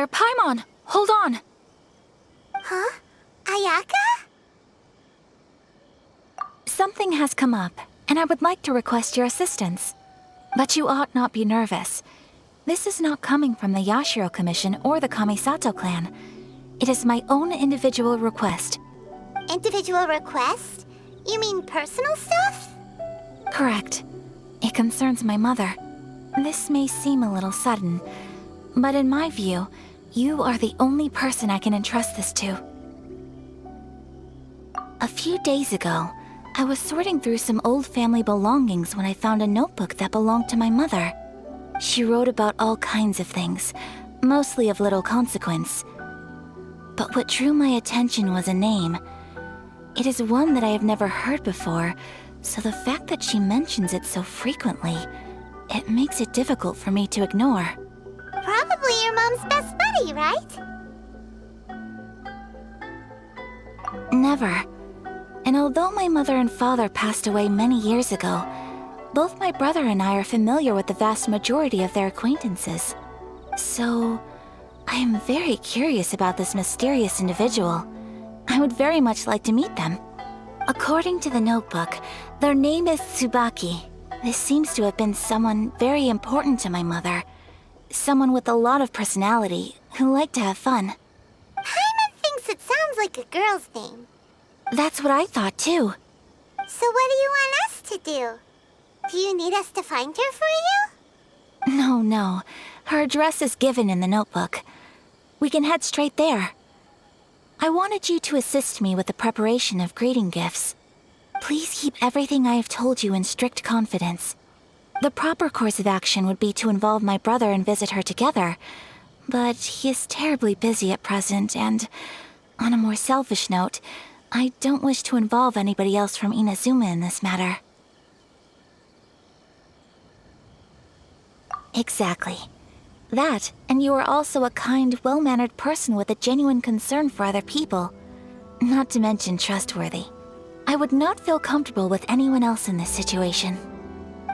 Traveler, Paimon! Hold on! Huh? Ayaka? Something has come up, and I would like to request your assistance. But you ought not be nervous. This is not coming from the Yashiro Commission or the Kamisato clan. It is my own individual request. Individual request? You mean personal stuff? Correct. It concerns my mother. This may seem a little sudden, but in my view, you are the only person I can entrust this to. A few days ago, I was sorting through some old family belongings when I found a notebook that belonged to my mother. She wrote about all kinds of things, mostly of little consequence. But what drew my attention was a name. It is one that I have never heard before, so the fact that she mentions it so frequently, it makes it difficult for me to ignore. Probably your mom's best buddy, right? Never. And although my mother and father passed away many years ago, both my brother and I are familiar with the vast majority of their acquaintances. So, I am very curious about this mysterious individual. I would very much like to meet them. According to the notebook, their name is Tsubaki. This seems to have been someone very important to my mother. Someone with a lot of personality, who liked to have fun. Paimon thinks it sounds like a girl's name. That's what I thought too. So what do you want us to do? Do you need us to find her for you? No. Her address is given in the notebook. We can head straight there. I wanted you to assist me with the preparation of greeting gifts. Please keep everything I have told you in strict confidence. The proper course of action would be to involve my brother and visit her together, but he is terribly busy at present, and on a more selfish note, I don't wish to involve anybody else from Inazuma in this matter. Exactly. That, and you are also a kind, well-mannered person with a genuine concern for other people. Not to mention trustworthy. I would not feel comfortable with anyone else in this situation.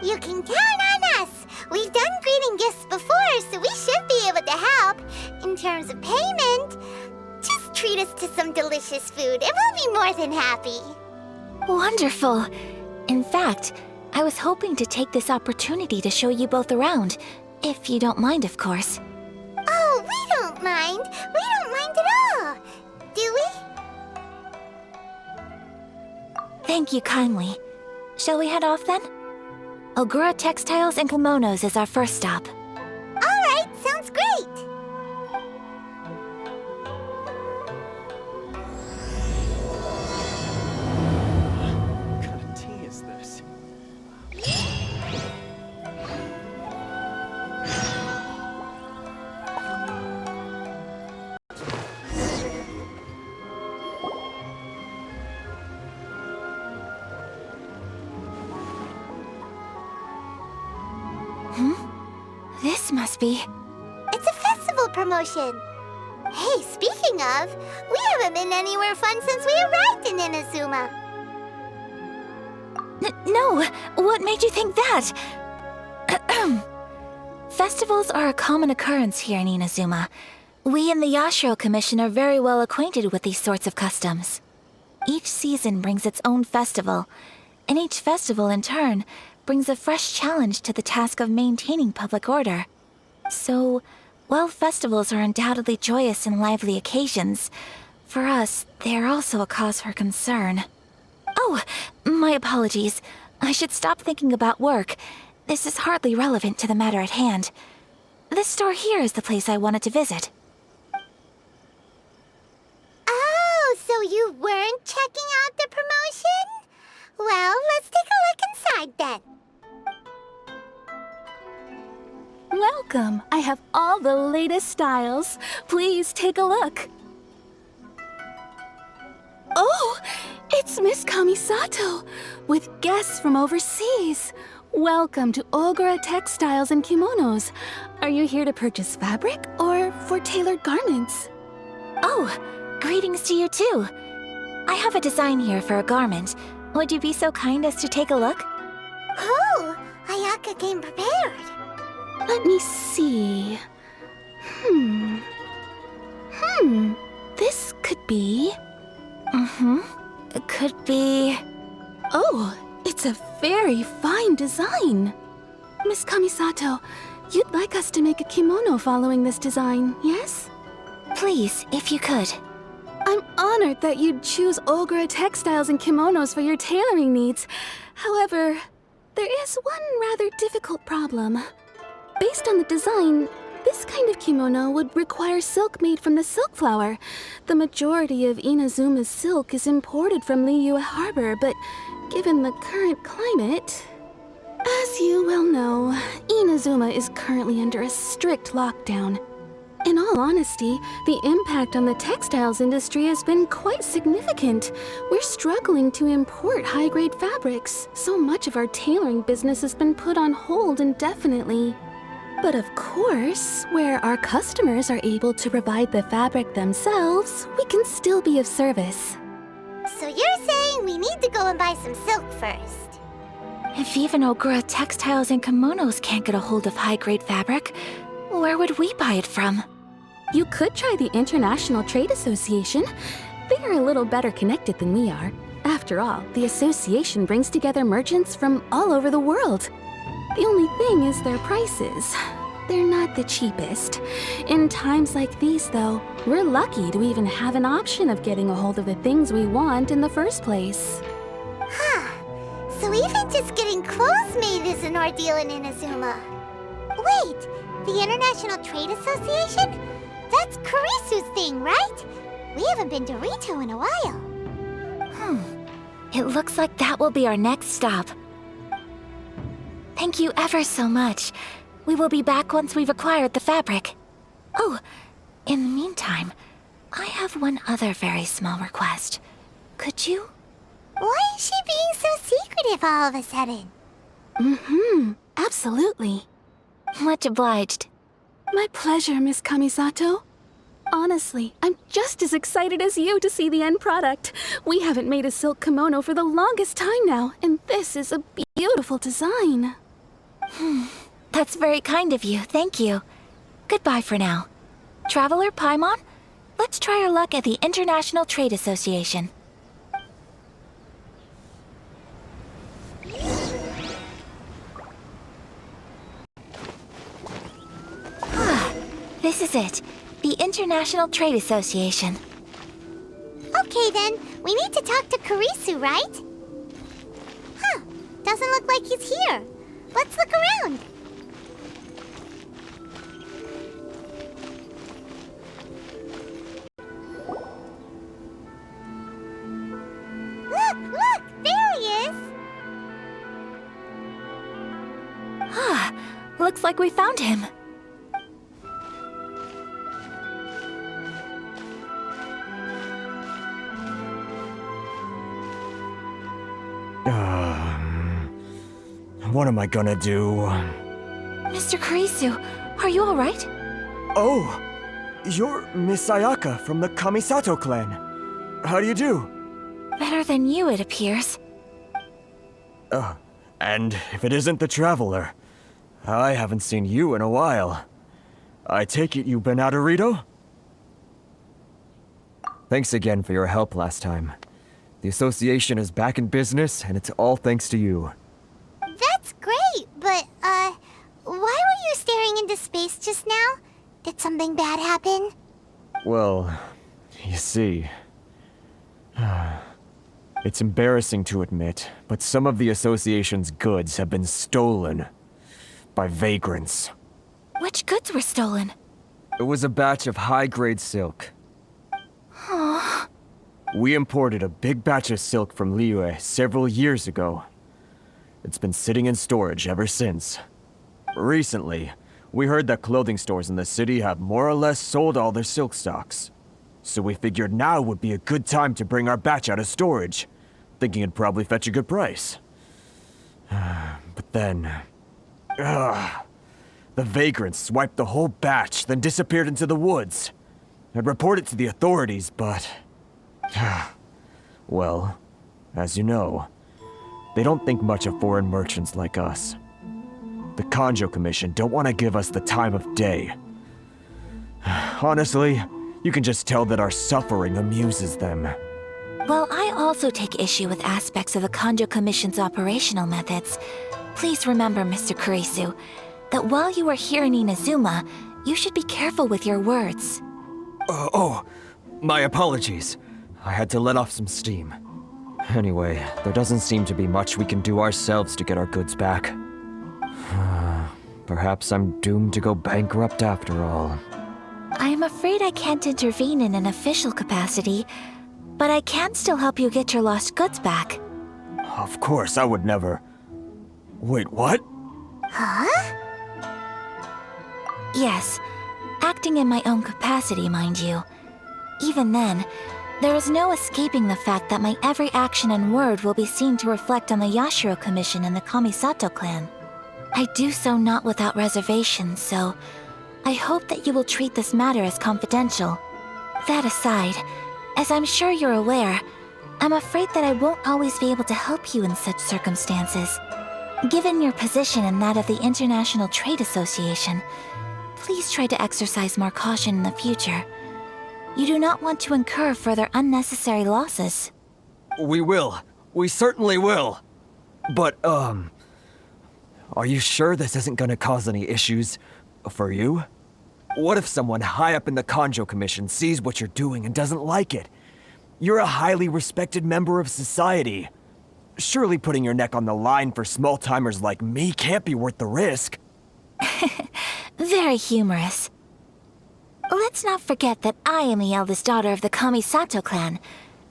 You can count on us! We've done greeting gifts before, so we should be able to help. In terms of payment, just treat us to some delicious food and we'll be more than happy. Wonderful! In fact, I was hoping to take this opportunity to show you both around, if you don't mind, of course. Oh, we don't mind. We don't mind at all. Do we? Thank you kindly. Shall we head off then? Ogura Textiles and Kimonos is our first stop. All right, sounds great. What kind of tea is this? This must be... It's a festival promotion. Hey, speaking of, we haven't been anywhere fun since we arrived in Inazuma. No! What made you think that? Festivals are a common occurrence here in Inazuma. We in the Yashiro Commission are very well acquainted with these sorts of customs. Each season brings its own festival, and each festival, in turn, brings a fresh challenge to the task of maintaining public order. So, while festivals are undoubtedly joyous and lively occasions, for us, they are also a cause for concern. Oh, my apologies. I should stop thinking about work. This is hardly relevant to the matter at hand. This store here is the place I wanted to visit. Oh, so you weren't checking out the promotion? Well, let's take a look inside then. Welcome! I have all the latest styles. Please take a look. Oh, it's Miss Kamisato, with guests from overseas. Welcome to Ogura Textiles and Kimonos. Are you here to purchase fabric or for tailored garments? Oh, greetings to you too. I have a design here for a garment. Would you be so kind as to take a look? Oh, Ayaka came prepared. Let me see. This could be... It could be... Oh, it's a very fine design. Miss Kamisato, you'd like us to make a kimono following this design, yes? Please, if you could. I'm honored that you'd choose Ogura Textiles and Kimonos for your tailoring needs. However, there is one rather difficult problem. Based on the design, this kind of kimono would require silk made from the silk flower. The majority of Inazuma's silk is imported from Liyue Harbor, but given the current climate... As you well know, Inazuma is currently under a strict lockdown. In all honesty, the impact on the textiles industry has been quite significant. We're struggling to import high-grade fabrics. So much of our tailoring business has been put on hold indefinitely. But of course, where our customers are able to provide the fabric themselves, we can still be of service. So you're saying we need to go and buy some silk first? If even Ogura Textiles and Kimonos can't get a hold of high-grade fabric, where would we buy it from? You could try the International Trade Association. They are a little better connected than we are. After all, the association brings together merchants from all over the world. The only thing is their prices. They're not the cheapest. In times like these, though, we're lucky to even have an option of getting a hold of the things we want in the first place. Huh. So even just getting clothes made is an ordeal in Inazuma. Wait, the International Trade Association? That's Kurisu's thing, right? We haven't been to Ritou in a while. It looks like that will be our next stop. Thank you ever so much. We will be back once we've acquired the fabric. Oh, in the meantime, I have one other very small request. Could you? Why is she being so secretive all of a sudden? Absolutely. Much obliged. My pleasure, Miss Kamisato. Honestly, I'm just as excited as you to see the end product. We haven't made a silk kimono for the longest time now, and this is a beautiful design. That's very kind of you, thank you. Goodbye for now. Traveler Paimon, let's try our luck at the International Trade Association. This is it. The International Trade Association. Okay then, we need to talk to Kurisu, right? Huh, doesn't look like he's here. Let's look around. Look, there he is! Looks like we found him. What am I gonna do? Mr. Kurisu, are you alright? Oh! You're Miss Ayaka from the Kamisato clan. How do you do? Better than you, it appears. And if it isn't the Traveler, I haven't seen you in a while. I take it you've been out of Ritou? Thanks again for your help last time. The association is back in business, and it's all thanks to you. That's great, but, why were you staring into space just now? Did something bad happen? Well, you see... It's embarrassing to admit, but some of the association's goods have been stolen by vagrants. Which goods were stolen? It was a batch of high-grade silk. We imported a big batch of silk from Liyue several years ago. It's been sitting in storage ever since. Recently, we heard that clothing stores in the city have more or less sold all their silk stocks. So we figured now would be a good time to bring our batch out of storage, thinking it'd probably fetch a good price. But then... the vagrants swiped the whole batch, then disappeared into the woods. I'd report it to the authorities, but... well, as you know, they don't think much of foreign merchants like us. The Kanjo Commission don't want to give us the time of day. Honestly, You can just tell that our suffering amuses them. Well, I also take issue with aspects of the Kanjo Commission's operational methods. Please remember, Mr. Kurisu, that while you are here in Inazuma, you should be careful with your words. My apologies. I had to let off some steam. Anyway, there doesn't seem to be much we can do ourselves to get our goods back. Perhaps I'm doomed to go bankrupt after all. I am afraid I can't intervene in an official capacity, but I can still help you get your lost goods back. Of course, I would never... Wait, what? Huh? Yes, acting in my own capacity, mind you. Even then, there is no escaping the fact that my every action and word will be seen to reflect on the Yashiro Commission and the Kamisato clan. I do so not without reservation, so I hope that you will treat this matter as confidential. That aside, as I'm sure you're aware, I'm afraid that I won't always be able to help you in such circumstances. Given your position and that of the International Trade Association, please try to exercise more caution in the future. You do not want to incur further unnecessary losses. We will. We certainly will. But, are you sure this isn't gonna cause any issues for you? What if someone high up in the Kanjo Commission sees what you're doing and doesn't like it? You're a highly respected member of society. Surely putting your neck on the line for small-timers like me can't be worth the risk. Very humorous. Let's not forget that I am the eldest daughter of the Kamisato clan.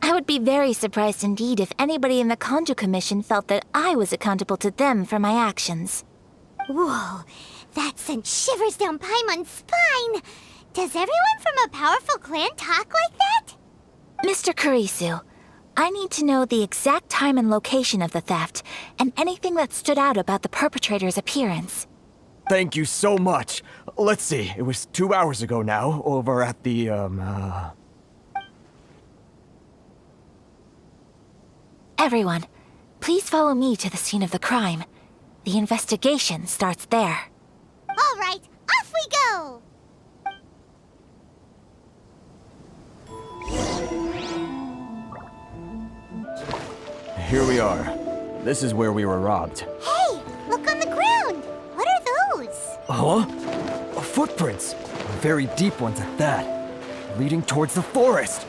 I would be very surprised indeed if anybody in the Kanjo Commission felt that I was accountable to them for my actions. Whoa, that sent shivers down Paimon's spine. Does everyone from a powerful clan talk like that? Mr. Kurisu, I need to know the exact time and location of the theft, and anything that stood out about the perpetrator's appearance. Thank you so much. Let's see, it was 2 hours ago now, over at the, Everyone, please follow me to the scene of the crime. The investigation starts there. All right, off we go! Here we are. This is where we were robbed. Hey, look on the ground! What are those? Huh? Footprints. Very deep ones at that. Leading towards the forest.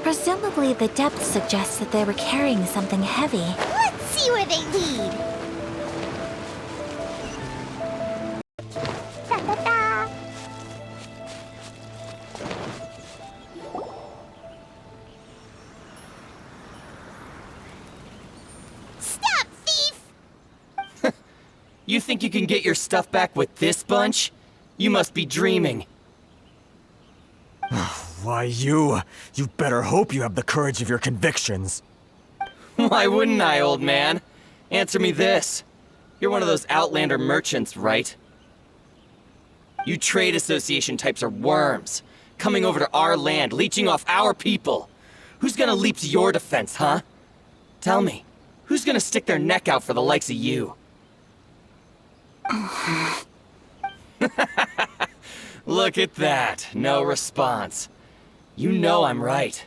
Presumably the depth suggests that they were carrying something heavy. Let's see where they lead. Da-da-da. Stop, thief! You think you can get your stuff back with this bunch? You must be dreaming. Why, you better hope you have the courage of your convictions. Why wouldn't I, old man? Answer me this. You're one of those Outlander merchants, right? You trade association types are worms, coming over to our land, leeching off our people. Who's gonna leap to your defense, huh? Tell me, who's gonna stick their neck out for the likes of you? Look at that, no response. You know I'm right.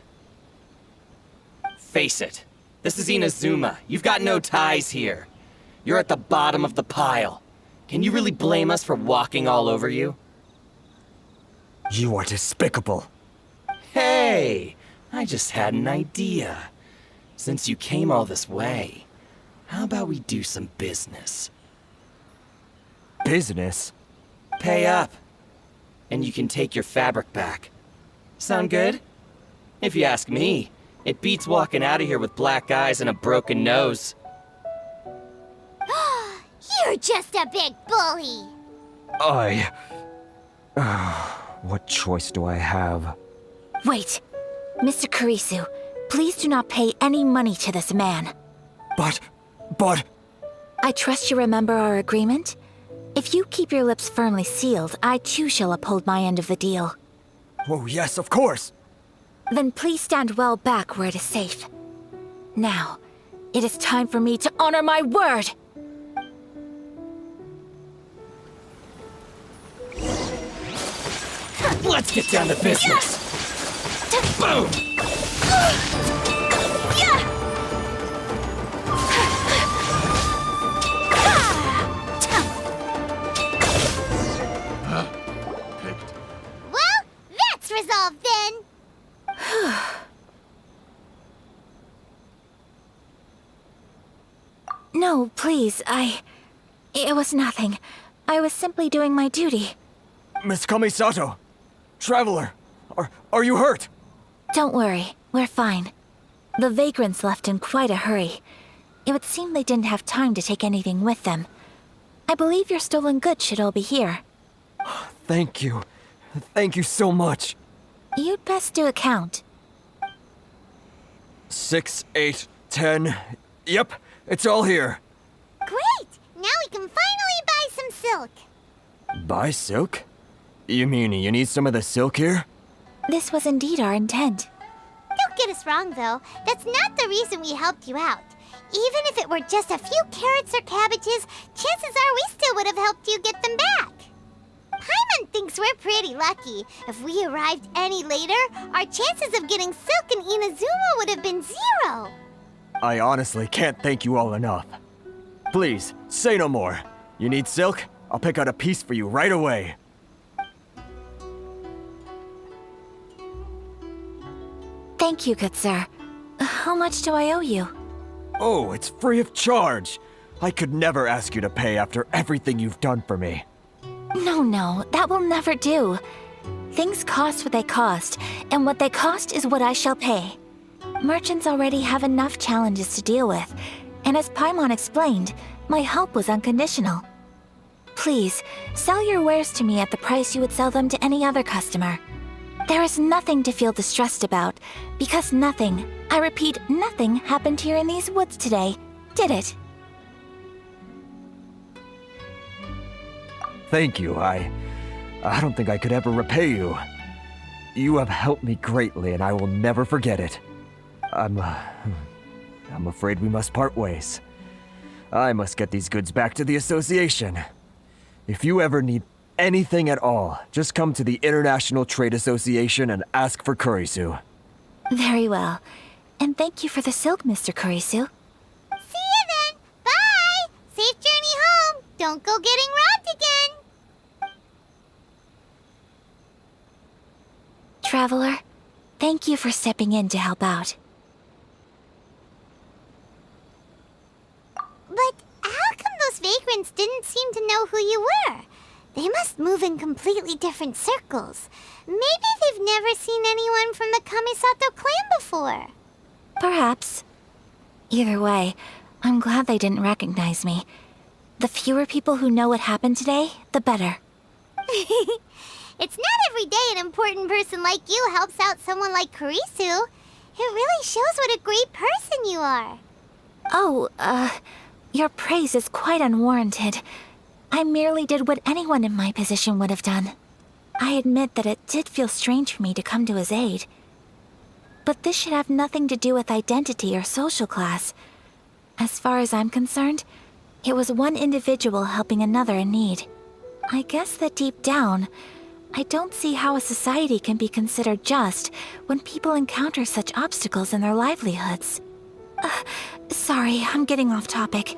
Face it, this is Inazuma. You've got no ties here. You're at the bottom of the pile. Can you really blame us for walking all over you? You are despicable. Hey, I just had an idea. Since you came all this way, how about we do some business? Business? Pay up, and you can take your fabric back. Sound good? If you ask me, it beats walking out of here with black eyes and a broken nose. You're just a big bully! What choice do I have? Wait! Mr. Kurisu, please do not pay any money to this man. But... I trust you remember our agreement? If you keep your lips firmly sealed, I too shall uphold my end of the deal. Oh, yes, of course! Then please stand well back where it is safe. Now, it is time for me to honor my word! Let's get down to business. Boom! Well, that's resolved then. No, please, It was nothing. I was simply doing my duty. Miss Kamisato! Traveler! Are you hurt? Don't worry, we're fine. The vagrants left in quite a hurry. It would seem they didn't have time to take anything with them. I believe your stolen goods should all be here. Thank you. Thank you so much. You'd best do a count. 6, 8, 10. Yep, it's all here. Great! Now we can finally buy some silk. Buy silk? You mean you need some of the silk here? This was indeed our intent. Don't get us wrong, though. That's not the reason we helped you out. Even if it were just a few carrots or cabbages, chances are we still would have helped you get them back. Paimon thinks we're pretty lucky. If we arrived any later, our chances of getting silk in Inazuma would have been 0. I honestly can't thank you all enough. Please, say no more. You need silk? I'll pick out a piece for you right away. Thank you, good sir. How much do I owe you? Oh, it's free of charge. I could never ask you to pay after everything you've done for me. No, that will never do. Things cost what they cost, and what they cost is what I shall pay. Merchants already have enough challenges to deal with, and as Paimon explained, my help was unconditional. Please, sell your wares to me at the price you would sell them to any other customer. There is nothing to feel distressed about, because nothing, I repeat, nothing happened here in these woods today, did it? Thank you. I don't think I could ever repay you. You have helped me greatly, and I will never forget it. I'm afraid we must part ways. I must get these goods back to the association. If you ever need anything at all, just come to the International Trade Association and ask for Kurisu. Very well. And thank you for the silk, Mr. Kurisu. See you then. Bye. Safe journey home. Don't go getting robbed again. Traveler, thank you for stepping in to help out. But how come those vagrants didn't seem to know who you were? They must move in completely different circles. Maybe they've never seen anyone from the Kamisato clan before. Perhaps. Either way, I'm glad they didn't recognize me. The fewer people who know what happened today, the better. It's not every day an important person like you helps out someone like Kurisu. It really shows what a great person you are. Oh, your praise is quite unwarranted. I merely did what anyone in my position would have done. I admit that it did feel strange for me to come to his aid. But this should have nothing to do with identity or social class. As far as I'm concerned, it was one individual helping another in need. I guess that deep down, I don't see how a society can be considered just when people encounter such obstacles in their livelihoods. Sorry, I'm getting off topic.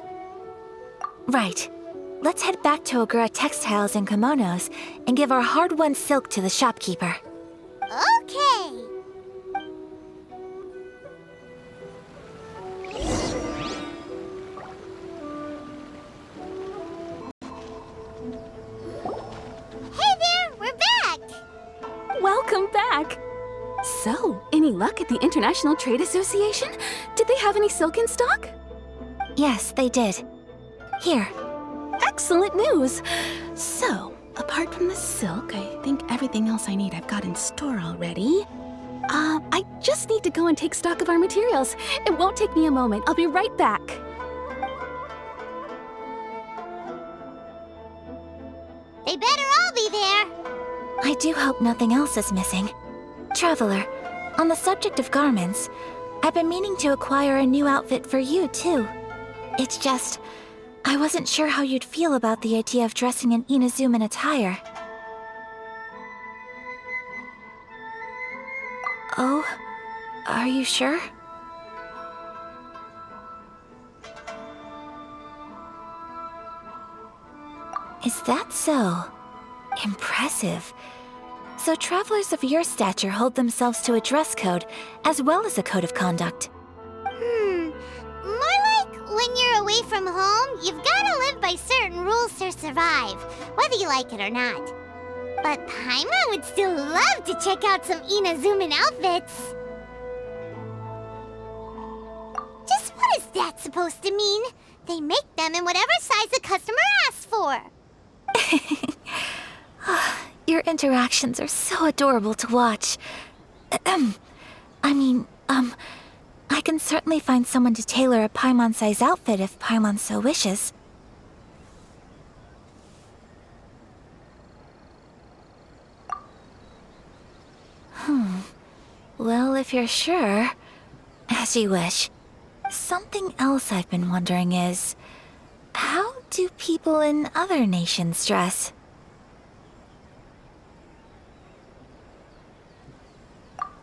Right. Let's head back to Ogura Textiles and Kimonos and give our hard-won silk to the shopkeeper. Okay. Hey there, we're back. Welcome back! So, any luck at the International Trade Association? Did they have any silk in stock? Yes, they did. Here. Excellent news! So, apart from the silk, I think everything else I need I've got in store already. I just need to go and take stock of our materials. It won't take me a moment. I'll be right back. They better all be there. I do hope nothing else is missing. Traveler, on the subject of garments, I've been meaning to acquire a new outfit for you, too. It's just, I wasn't sure how you'd feel about the idea of dressing in Inazuman attire. Oh, are you sure? Is that so? Impressive. So travelers of your stature hold themselves to a dress code as well as a code of conduct. More like when you're away from home, you've gotta live by certain rules to survive, whether you like it or not. But Paimon would still love to check out some Inazuman outfits. Just what is that supposed to mean? They make them in whatever size the customer asks for. Your interactions are so adorable to watch. I can certainly find someone to tailor a Paimon-size outfit if Paimon so wishes. Well, if you're sure, as you wish. Something else I've been wondering is, how do people in other nations dress?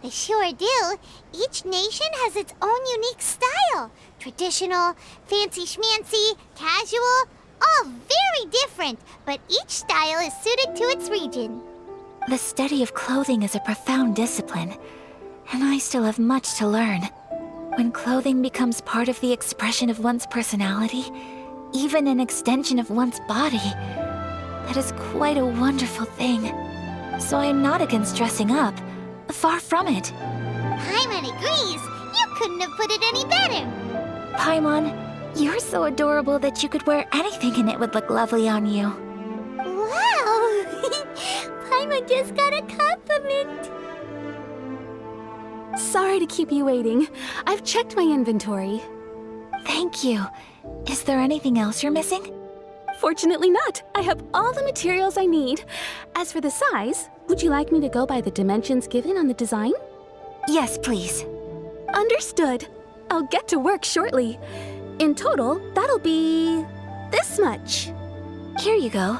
They sure do. Each nation has its own unique style. Traditional, fancy schmancy, casual, all very different, but each style is suited to its region. The study of clothing is a profound discipline, and I still have much to learn. When clothing becomes part of the expression of one's personality, even an extension of one's body, that is quite a wonderful thing. So I am not against dressing up. Far from it. Paimon agrees. You couldn't have put it any better. Paimon, you're so adorable that you could wear anything and it would look lovely on you. Wow! Paimon just got a compliment. Sorry to keep you waiting. I've checked my inventory. Thank you. Is there anything else you're missing? Fortunately not. I have all the materials I need. As for the size, would you like me to go by the dimensions given on the design? Yes, please. Understood. I'll get to work shortly. In total, that'll be this much. Here you go.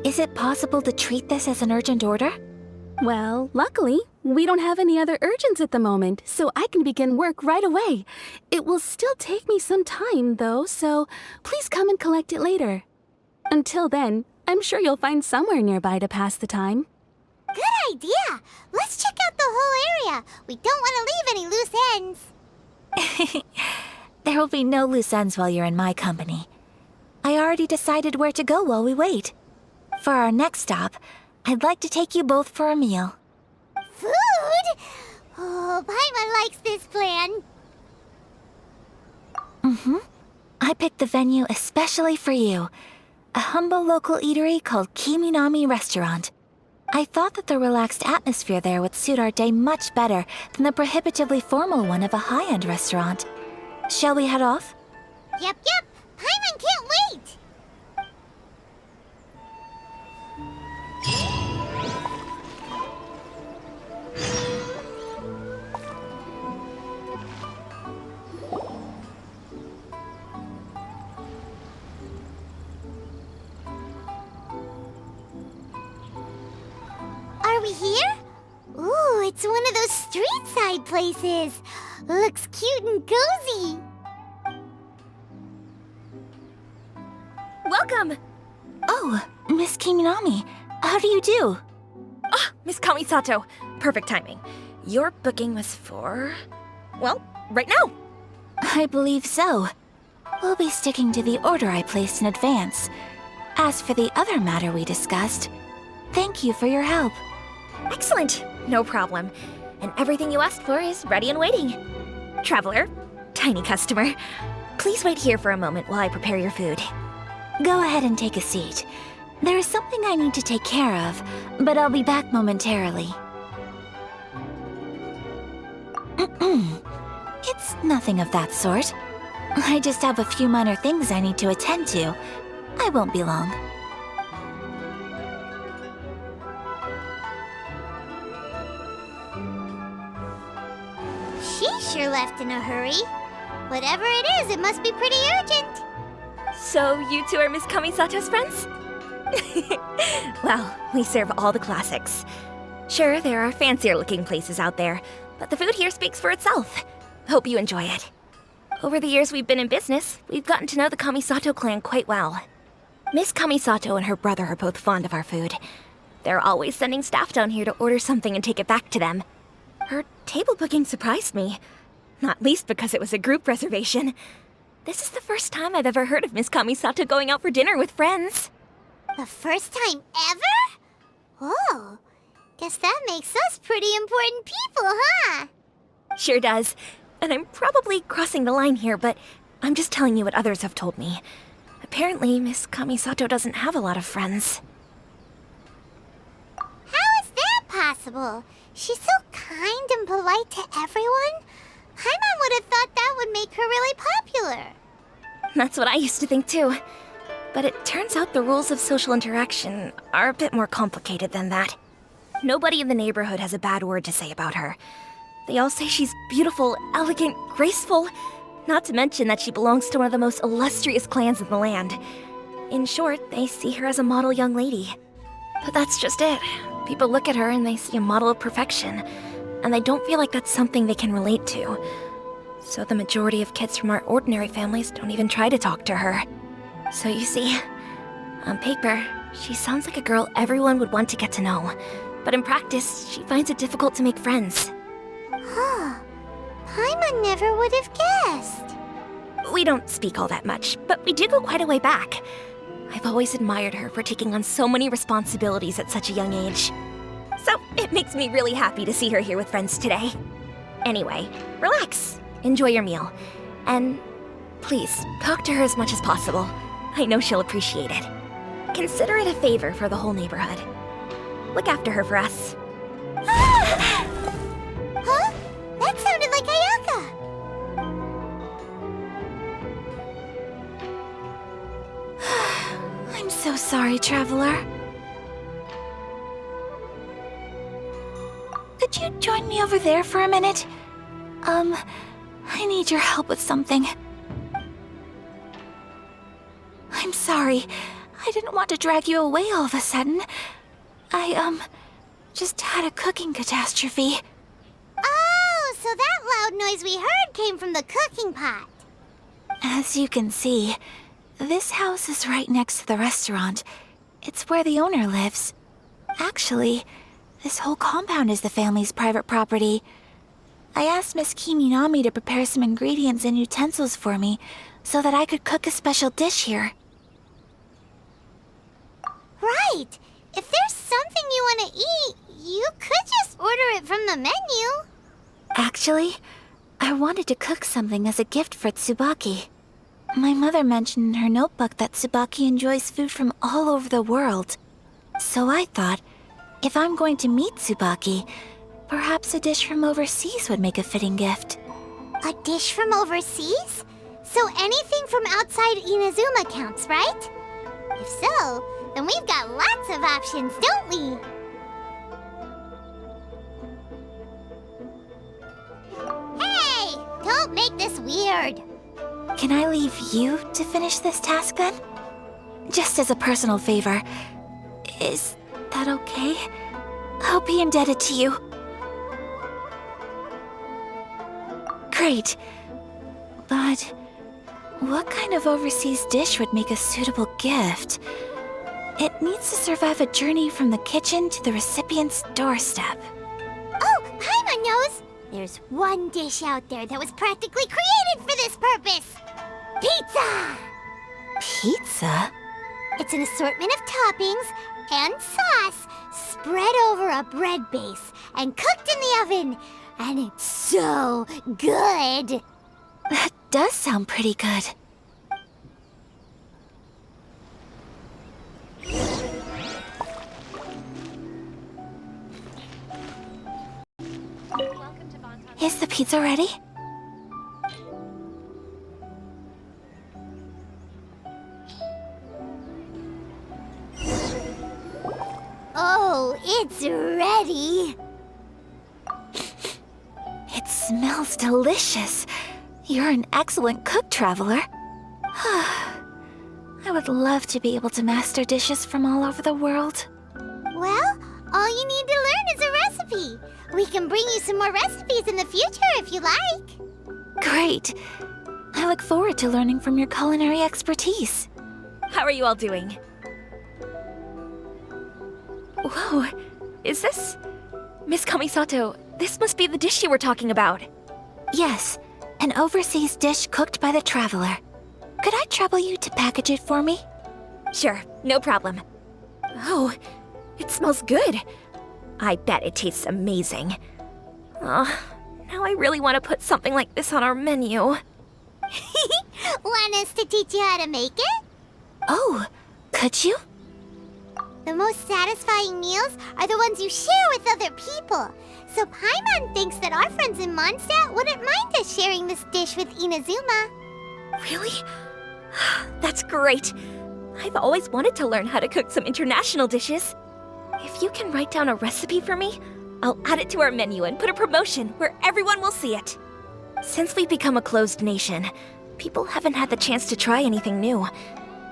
Is it possible to treat this as an urgent order? Well, luckily, we don't have any other urgents at the moment, so I can begin work right away. It will still take me some time, though, so please come and collect it later. Until then, I'm sure you'll find somewhere nearby to pass the time. Good idea. Let's check out the whole area. We don't want to leave any loose ends. There will be no loose ends while you're in my company. I already decided where to go while we wait. For our next stop, I'd like to take you both for a meal. Food? Oh, Paimon likes this plan. I picked the venue especially for you. A humble local eatery called Kiminami Restaurant. I thought that the relaxed atmosphere there would suit our day much better than the prohibitively formal one of a high-end restaurant. Shall we head off? Yep. Paimon can't wait. Are we here? Ooh, it's one of those street-side places. Looks cute and cozy. Welcome! Oh, Miss Kiminami, how do you do? Ah, Miss Kamisato. Perfect timing. Your booking was for... well, right now. I believe so. We'll be sticking to the order I placed in advance. As for the other matter we discussed, thank you for your help. Excellent. No problem. And everything you asked for is ready and waiting. Traveler, tiny customer, please wait here for a moment while I prepare your food. Go ahead and take a seat. There is something I need to take care of, but I'll be back momentarily. It's nothing of that sort. I just have a few minor things I need to attend to. I won't be long. She sure left in a hurry. Whatever it is, it must be pretty urgent. So you two are Miss Kamisato's friends? Well, we serve all the classics. Sure, there are fancier looking places out there, but the food here speaks for itself. Hope you enjoy it. Over the years we've been in business, we've gotten to know the Kamisato clan quite well. Miss Kamisato and her brother are both fond of our food. They're always sending staff down here to order something and take it back to them. Her table booking surprised me, not least because it was a group reservation. This is the first time I've ever heard of Miss Kamisato going out for dinner with friends. The first time ever? Oh, guess that makes us pretty important people, huh? Sure does. And I'm probably crossing the line here, but I'm just telling you what others have told me. Apparently, Miss Kamisato doesn't have a lot of friends. How is that possible? She's so kind and polite to everyone. Paimon would have thought that would make her really popular. That's what I used to think too. But it turns out the rules of social interaction are a bit more complicated than that. Nobody in the neighborhood has a bad word to say about her. They all say she's beautiful, elegant, graceful, not to mention that she belongs to one of the most illustrious clans in the land. In short, they see her as a model young lady. But that's just it. People look at her and they see a model of perfection, and they don't feel like that's something they can relate to. So the majority of kids from our ordinary families don't even try to talk to her. So you see, on paper, she sounds like a girl everyone would want to get to know. But in practice, she finds it difficult to make friends. Huh. Paimon never would have guessed. We don't speak all that much, but we do go quite a way back. I've always admired her for taking on so many responsibilities at such a young age. So it makes me really happy to see her here with friends today. Anyway, relax, enjoy your meal, and please, talk to her as much as possible. I know she'll appreciate it. Consider it a favor for the whole neighborhood. Look after her for us. Huh? That sounded like Ayaka! I'm so sorry, Traveler. Could you join me over there for a minute? I need your help with something. I'm sorry. I didn't want to drag you away all of a sudden. I, just had a cooking catastrophe. Oh, so that loud noise we heard came from the cooking pot. As you can see, this house is right next to the restaurant. It's where the owner lives. Actually, this whole compound is the family's private property. I asked Miss Kiminami to prepare some ingredients and utensils for me so that I could cook a special dish here. Right. If there's something you want to eat, you could just order it from the menu. Actually, I wanted to cook something as a gift for Tsubaki. My mother mentioned in her notebook that Tsubaki enjoys food from all over the world. So I thought, if I'm going to meet Tsubaki, perhaps a dish from overseas would make a fitting gift. A dish from overseas? So anything from outside Inazuma counts, right? If so, then we've got lots of options, don't we? Hey! Don't make this weird. Can I leave you to finish this task then? Just as a personal favor. Is that okay? I'll be indebted to you. Great. But what kind of overseas dish would make a suitable gift? It needs to survive a journey from the kitchen to the recipient's doorstep. Oh, Paimon knows! There's one dish out there that was practically created for this purpose! Pizza! Pizza? It's an assortment of toppings and sauce spread over a bread base and cooked in the oven. And it's so good! That does sound pretty good. Is the pizza ready? Oh, it's ready! It smells delicious. You're an excellent cook, Traveler. I would love to be able to master dishes from all over the world. Well, all you need to learn is a recipe. We can bring you some more recipes in the future if you like. Great. I look forward to learning from your culinary expertise. How are you all doing? Whoa, is this... Miss Kamisato, this must be the dish you were talking about. Yes, an overseas dish cooked by the traveler. Could I trouble you to package it for me? Sure, no problem. Oh, it smells good. I bet it tastes amazing. Oh, now I really want to put something like this on our menu. Want us to teach you how to make it? Oh, could you? The most satisfying meals are the ones you share with other people. So Paimon thinks that our friends in Mondstadt wouldn't mind us sharing this dish with Inazuma. Really? That's great. I've always wanted to learn how to cook some international dishes. If you can write down a recipe for me, I'll add it to our menu and put a promotion where everyone will see it. Since we've become a closed nation, people haven't had the chance to try anything new.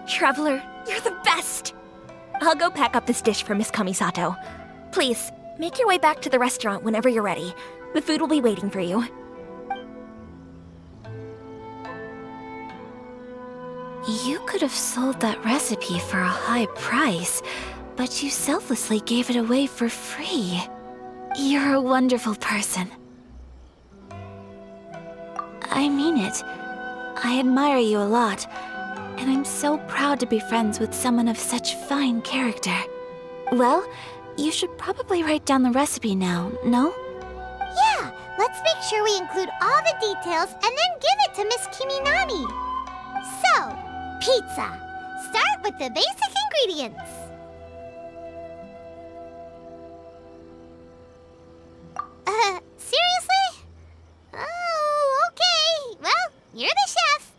Traveler, you're the best! I'll go pack up this dish for Miss Kamisato. Please, make your way back to the restaurant whenever you're ready. The food will be waiting for you. You could have sold that recipe for a high price, but you selflessly gave it away for free. You're a wonderful person. I mean it. I admire you a lot, and I'm so proud to be friends with someone of such fine character. Well, you should probably write down the recipe now, no? Yeah, let's make sure we include all the details and then give it to Miss Kiminami. So, pizza. Start with the basic ingredients. Seriously? Oh, okay. Well, you're the chef.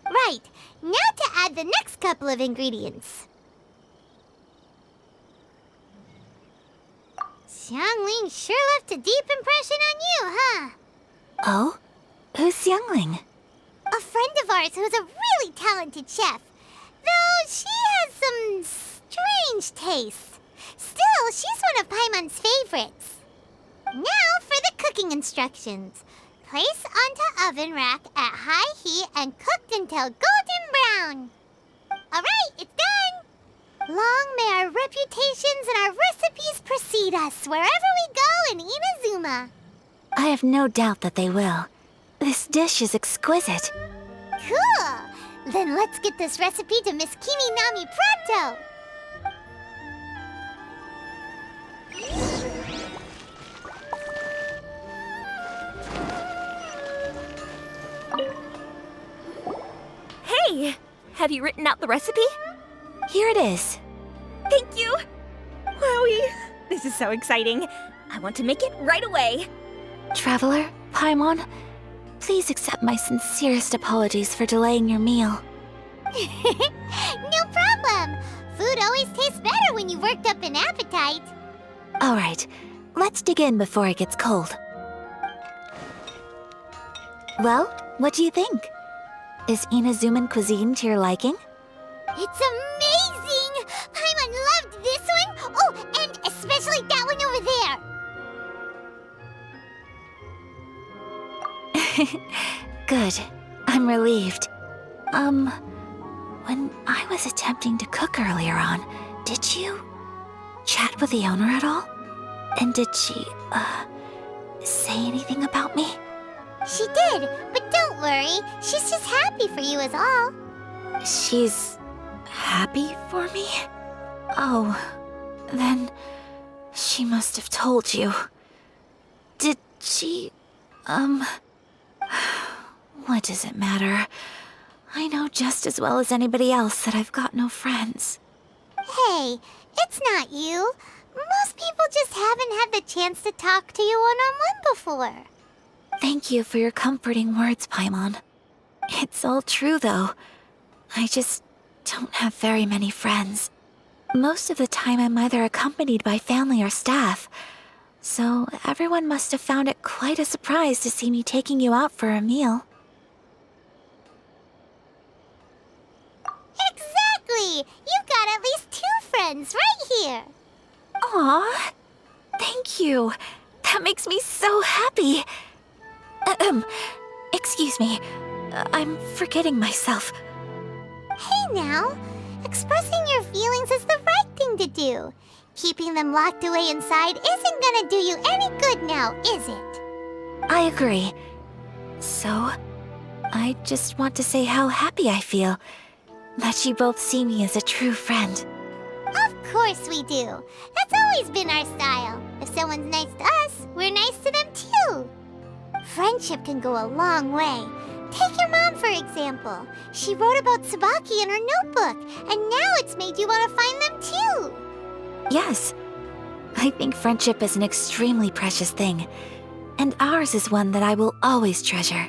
Right, now to add the next couple of ingredients. Xiangling sure left a deep impression on you, huh? Oh? Who's Xiangling? A friend of ours who's a really talented chef. Though she has some strange tastes. Still, she's one of Paimon's favorites. Now for the cooking instructions. Place onto oven rack at high heat and cooked until golden brown. Alright, it's done! Long may our reputations and our recipes precede us wherever we go in Inazuma. I have no doubt that they will. This dish is exquisite. Cool! Then let's get this recipe to Miss Kiminami pronto! Hey! Have you written out the recipe? Here it is. Thank you! Wowie! This is so exciting. I want to make it right away. Traveler, Paimon, please accept my sincerest apologies for delaying your meal. No problem! Food always tastes better when you've worked up an appetite. All right, let's dig in before it gets cold. Well, what do you think? Is Inazuman cuisine to your liking? It's amazing! Paimon loved this one! Oh, and especially that one over there! Good. I'm relieved. When I was attempting to cook earlier on, did you chat with the owner at all? And did she, say anything about me? She did, but don't worry. She's just happy for you is all. She's happy for me? Oh, then she must have told you. Did she, what does it matter? I know just as well as anybody else that I've got no friends. Hey, it's not you. Most people just haven't had the chance to talk to you one-on-one before. Thank you for your comforting words, Paimon. It's all true, though. I just don't have very many friends. Most of the time I'm either accompanied by family or staff, so everyone must have found it quite a surprise to see me taking you out for a meal. Exactly! You've got at least 2 friends right here. Aw, thank you. That makes me so happy. Excuse me. I'm forgetting myself. Hey now, expressing your feelings is the right thing to do. Keeping them locked away inside isn't gonna do you any good now, is it? I agree. So, I just want to say how happy I feel that you both see me as a true friend. Of course we do. That's always been our style. If someone's nice to us, we're nice to them too. Friendship can go a long way. Take your mom, for example. She wrote about Tsubaki in her notebook, and now it's made you want to find them too. Yes, I think friendship is an extremely precious thing, and ours is one that I will always treasure.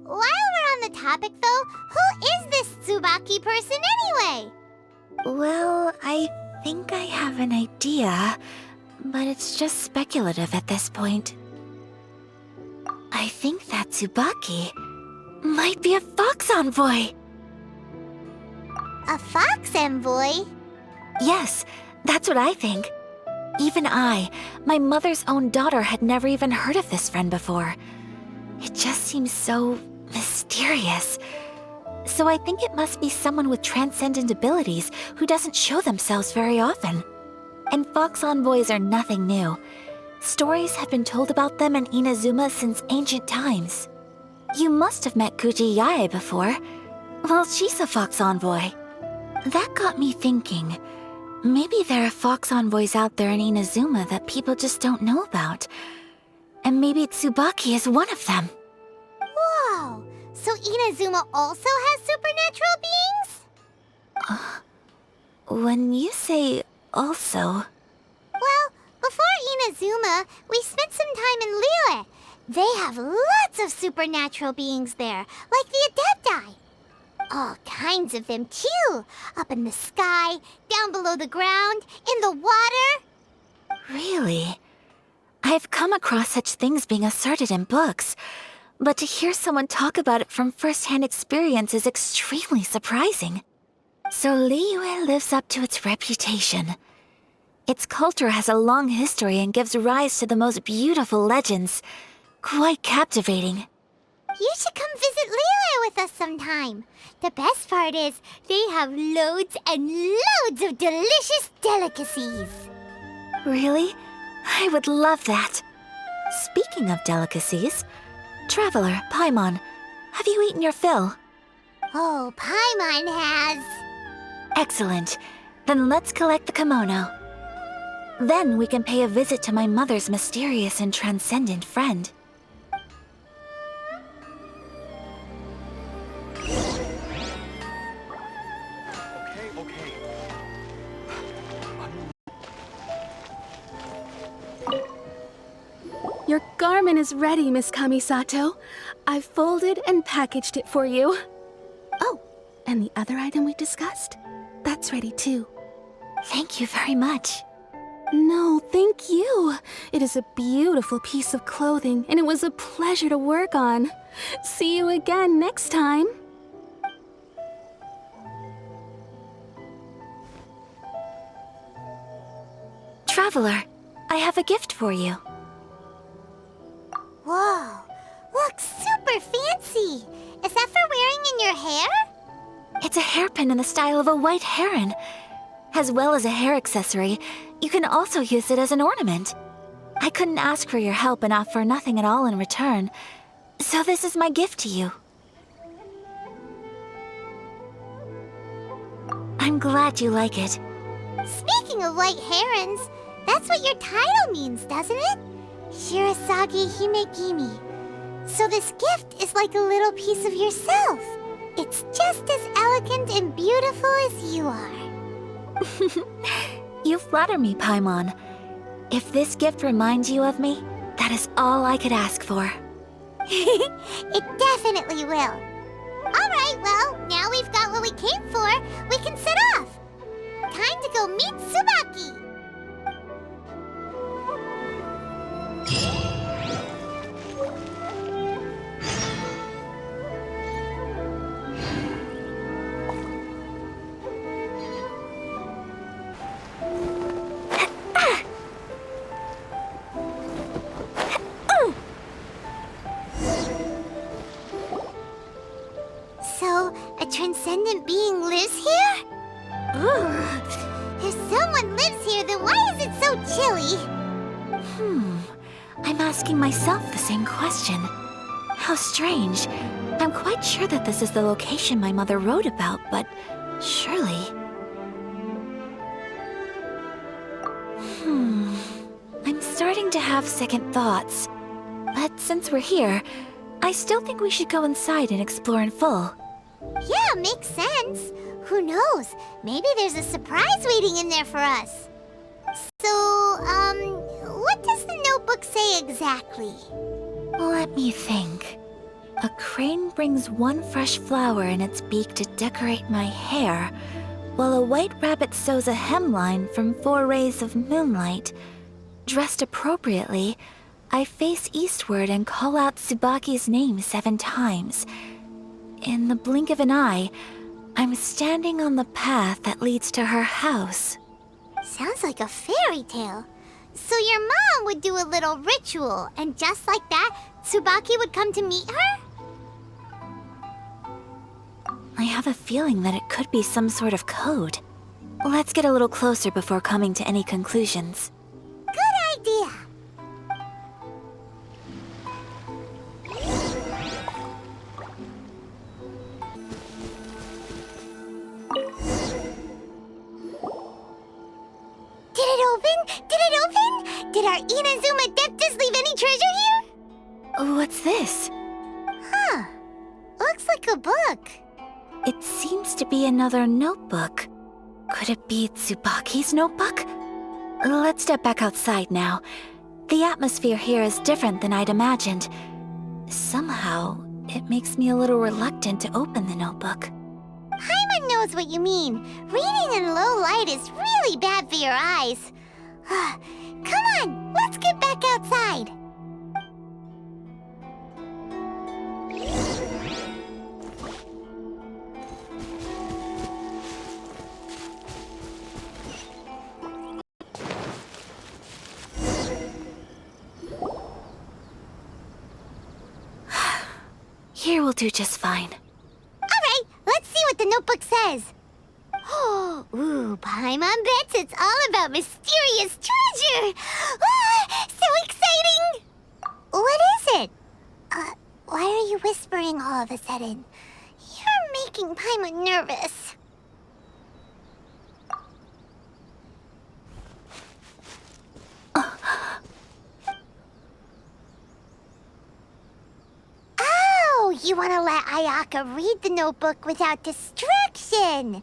While we're on the topic though, who is this Tsubaki person anyway? Well, I think I have an idea, but it's just speculative at this point. I think that Tsubaki might be a fox envoy. A fox envoy? Yes, that's what I think. Even I, my mother's own daughter, had never even heard of this friend before. It just seems so mysterious. So I think it must be someone with transcendent abilities who doesn't show themselves very often. And fox envoys are nothing new. Stories have been told about them in Inazuma since ancient times. You must have met Kuji Yae before. Well, she's a fox envoy. That got me thinking. Maybe there are fox envoys out there in Inazuma that people just don't know about. And maybe Tsubaki is one of them. Whoa! So Inazuma also has supernatural beings? When you say also... Well, before Inazuma, we spent some time in Liyue. They have lots of supernatural beings there, like the Adepti. All kinds of them too. Up in the sky, down below the ground, in the water. Really? I've come across such things being asserted in books, but to hear someone talk about it from first-hand experience is extremely surprising. So Liyue lives up to its reputation. Its culture has a long history and gives rise to the most beautiful legends. Quite captivating. You should come visit Liyue with us sometime. The best part is, they have loads and loads of delicious delicacies. Really? I would love that. Speaking of delicacies, Traveler, Paimon, have you eaten your fill? Oh, Paimon has. Excellent. Then let's collect the kimono. Then we can pay a visit to my mother's mysterious and transcendent friend. Your garment is ready, Miss Kamisato. I've folded and packaged it for you. Oh, and the other item we discussed? That's ready too. Thank you very much. No, thank you. It is a beautiful piece of clothing, and it was a pleasure to work on. See you again next time. Traveler, I have a gift for you. Whoa, looks super fancy. Is that for wearing in your hair? It's a hairpin in the style of a white heron. As well as a hair accessory, you can also use it as an ornament. I couldn't ask for your help and offer nothing at all in return, so this is my gift to you. I'm glad you like it. Speaking of white herons, that's what your title means, doesn't it? Shirasagi Himegimi. So this gift is like a little piece of yourself. It's just as elegant and beautiful as you are. You flatter me, Paimon. If this gift reminds you of me, that is all I could ask for. It definitely will. Alright, well, now we've got what we came for, we can set off. Time to go meet Tsubaki. If someone lives here, then why is it so chilly? I'm asking myself the same question. How strange. I'm quite sure that this is the location my mother wrote about, but surely... I'm starting to have second thoughts. But since we're here, I still think we should go inside and explore in full. Yeah, makes sense. Who knows? Maybe there's a surprise waiting in there for us. So, what does the notebook say exactly? Let me think. A crane brings one fresh flower in its beak to decorate my hair, while a white rabbit sews a hemline from 4 rays of moonlight. Dressed appropriately, I face eastward and call out Tsubaki's name 7 times. In the blink of an eye, I'm standing on the path that leads to her house. Sounds like a fairy tale. So your mom would do a little ritual, and just like that, Tsubaki would come to meet her? I have a feeling that it could be some sort of code. Let's get a little closer before coming to any conclusions. Good idea. Did it open? Did it open? Did our Inazuma Deptus leave any treasure here? What's this? Huh. Looks like a book. It seems to be another notebook. Could it be Tsubaki's notebook? Let's step back outside now. The atmosphere here is different than I'd imagined. Somehow, it makes me a little reluctant to open the notebook. Paimon knows what you mean. Reading in low light is really bad for your eyes. Come on, let's get back outside. Here will do just fine. Alright, let's see what the notebook says. Ooh, Paimon bets it's all about mysterious treasure! So exciting! What is it? Why are you whispering all of a sudden? You're making Paimon nervous. You want to let Ayaka read the notebook without distraction.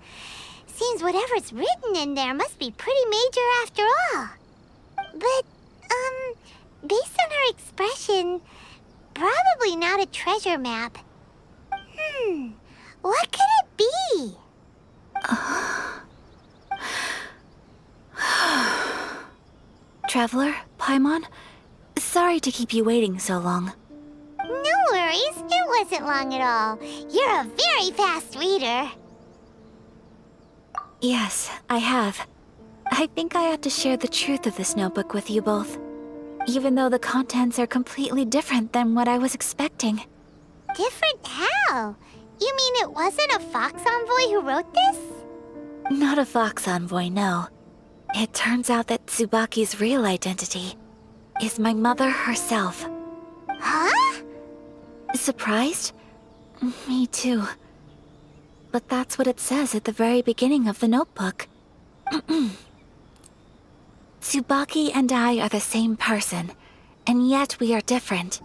Seems whatever's written in there must be pretty major after all. But, based on her expression, probably not a treasure map. What could it be? Traveler, Paimon, sorry to keep you waiting so long. No worries, it wasn't long at all. You're a very fast reader. Yes, I have. I think I ought to share the truth of this notebook with you both, even though the contents are completely different than what I was expecting. Different how? You mean it wasn't a Fox Envoy who wrote this? Not a Fox Envoy, no. It turns out that Tsubaki's real identity is my mother herself. Huh? Surprised? Me too. But that's what it says at the very beginning of the notebook. Tsubaki and I are the same person, and yet we are different.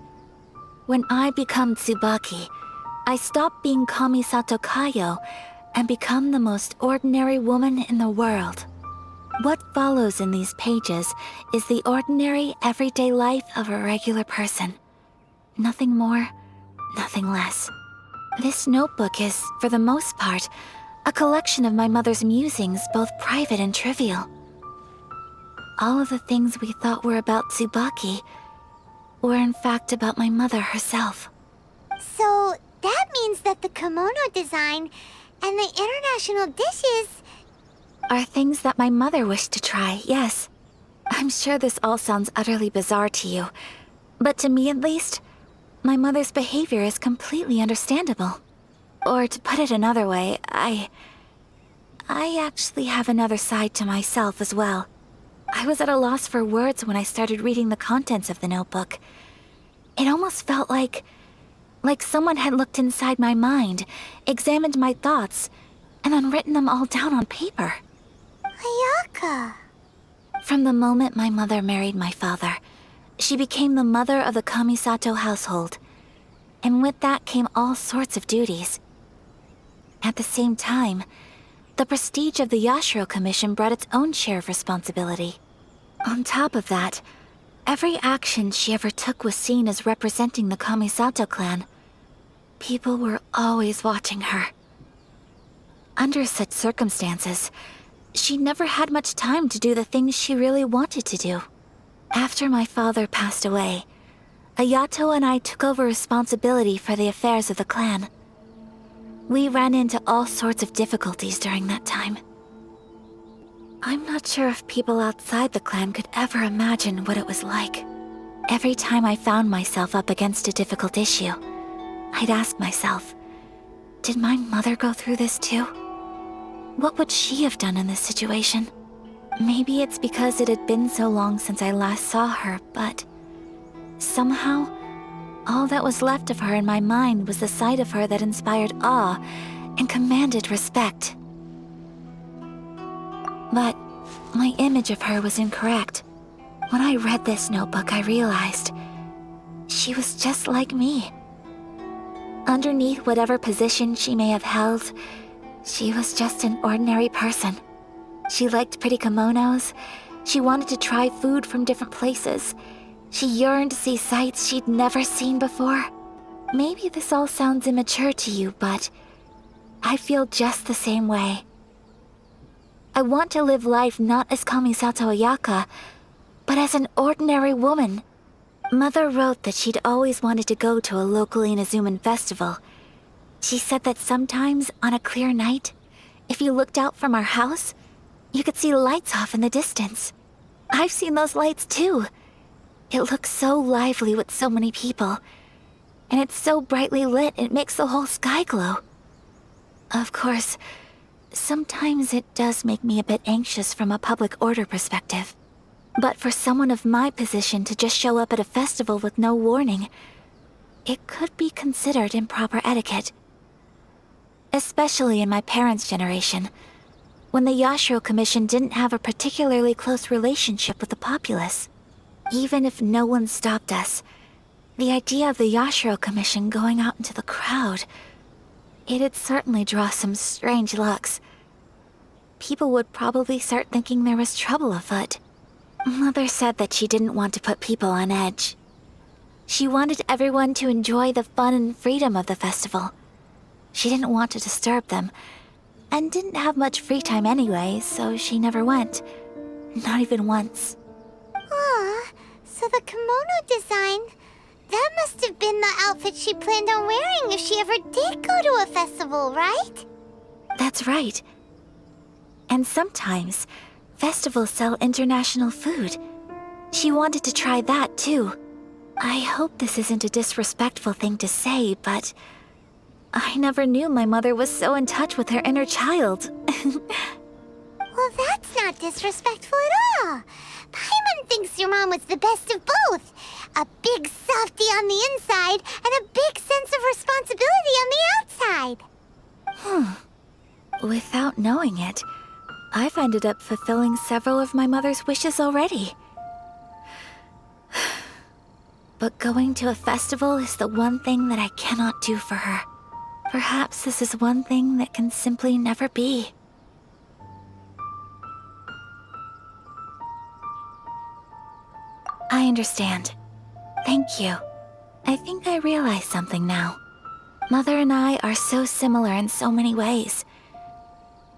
When I become Tsubaki, I stop being Kamisato Kayo and become the most ordinary woman in the world. What follows in these pages is the ordinary, everyday life of a regular person. Nothing more, nothing less. This notebook is, for the most part, a collection of my mother's musings, both private and trivial. All of the things we thought were about Tsubaki were in fact about my mother herself. So that means that the kimono design and the international dishes are things that my mother wished to try, yes. I'm sure this all sounds utterly bizarre to you, but to me at least, my mother's behavior is completely understandable. Or to put it another way, I actually have another side to myself as well. I was at a loss for words when I started reading the contents of the notebook. It almost felt like someone had looked inside my mind, examined my thoughts, and then written them all down on paper. Ayaka. From the moment my mother married my father, she became the mother of the Kamisato household. And with that came all sorts of duties. At the same time, the prestige of the Yashiro Commission brought its own share of responsibility. On top of that, every action she ever took was seen as representing the Kamisato clan. People were always watching her. Under such circumstances, she never had much time to do the things she really wanted to do. After my father passed away, Ayato and I took over responsibility for the affairs of the clan. We ran into all sorts of difficulties during that time. I'm not sure if people outside the clan could ever imagine what it was like. Every time I found myself up against a difficult issue, I'd ask myself, did my mother go through this too? What would she have done in this situation? Maybe it's because it had been so long since I last saw her, but somehow, all that was left of her in my mind was the side of her that inspired awe and commanded respect. But my image of her was incorrect. When I read this notebook, I realized she was just like me. Underneath whatever position she may have held, she was just an ordinary person. She liked pretty kimonos. She wanted to try food from different places. She yearned to see sights she'd never seen before. Maybe this all sounds immature to you, but I feel just the same way. I want to live life not as Kamisato Ayaka, but as an ordinary woman. Mother wrote that she'd always wanted to go to a local Inazuman festival. She said that sometimes, on a clear night, if you looked out from our house, you could see lights off in the distance. I've seen those lights too. It looks so lively with so many people, and it's so brightly lit it makes the whole sky glow. Of course, sometimes it does make me a bit anxious from a public order perspective. But for someone of my position to just show up at a festival with no warning, it could be considered improper etiquette. Especially in my parents' generation, when the Yashiro Commission didn't have a particularly close relationship with the populace. Even if no one stopped us, the idea of the Yashiro Commission going out into the crowd, it'd certainly draw some strange looks. People would probably start thinking there was trouble afoot. Mother said that she didn't want to put people on edge. She wanted everyone to enjoy the fun and freedom of the festival. She didn't want to disturb them, and didn't have much free time anyway, so she never went. Not even once. Aw, so the kimono design, that must have been the outfit she planned on wearing if she ever did go to a festival, right? That's right. And sometimes, festivals sell international food. She wanted to try that too. I hope this isn't a disrespectful thing to say, but I never knew my mother was so in touch with her inner child. Well, that's not disrespectful at all. Paimon thinks your mom was the best of both. A big softie on the inside and a big sense of responsibility on the outside. Without knowing it, I've ended up fulfilling several of my mother's wishes already. But going to a festival is the one thing that I cannot do for her. Perhaps this is one thing that can simply never be. I understand. Thank you. I think I realize something now. Mother and I are so similar in so many ways.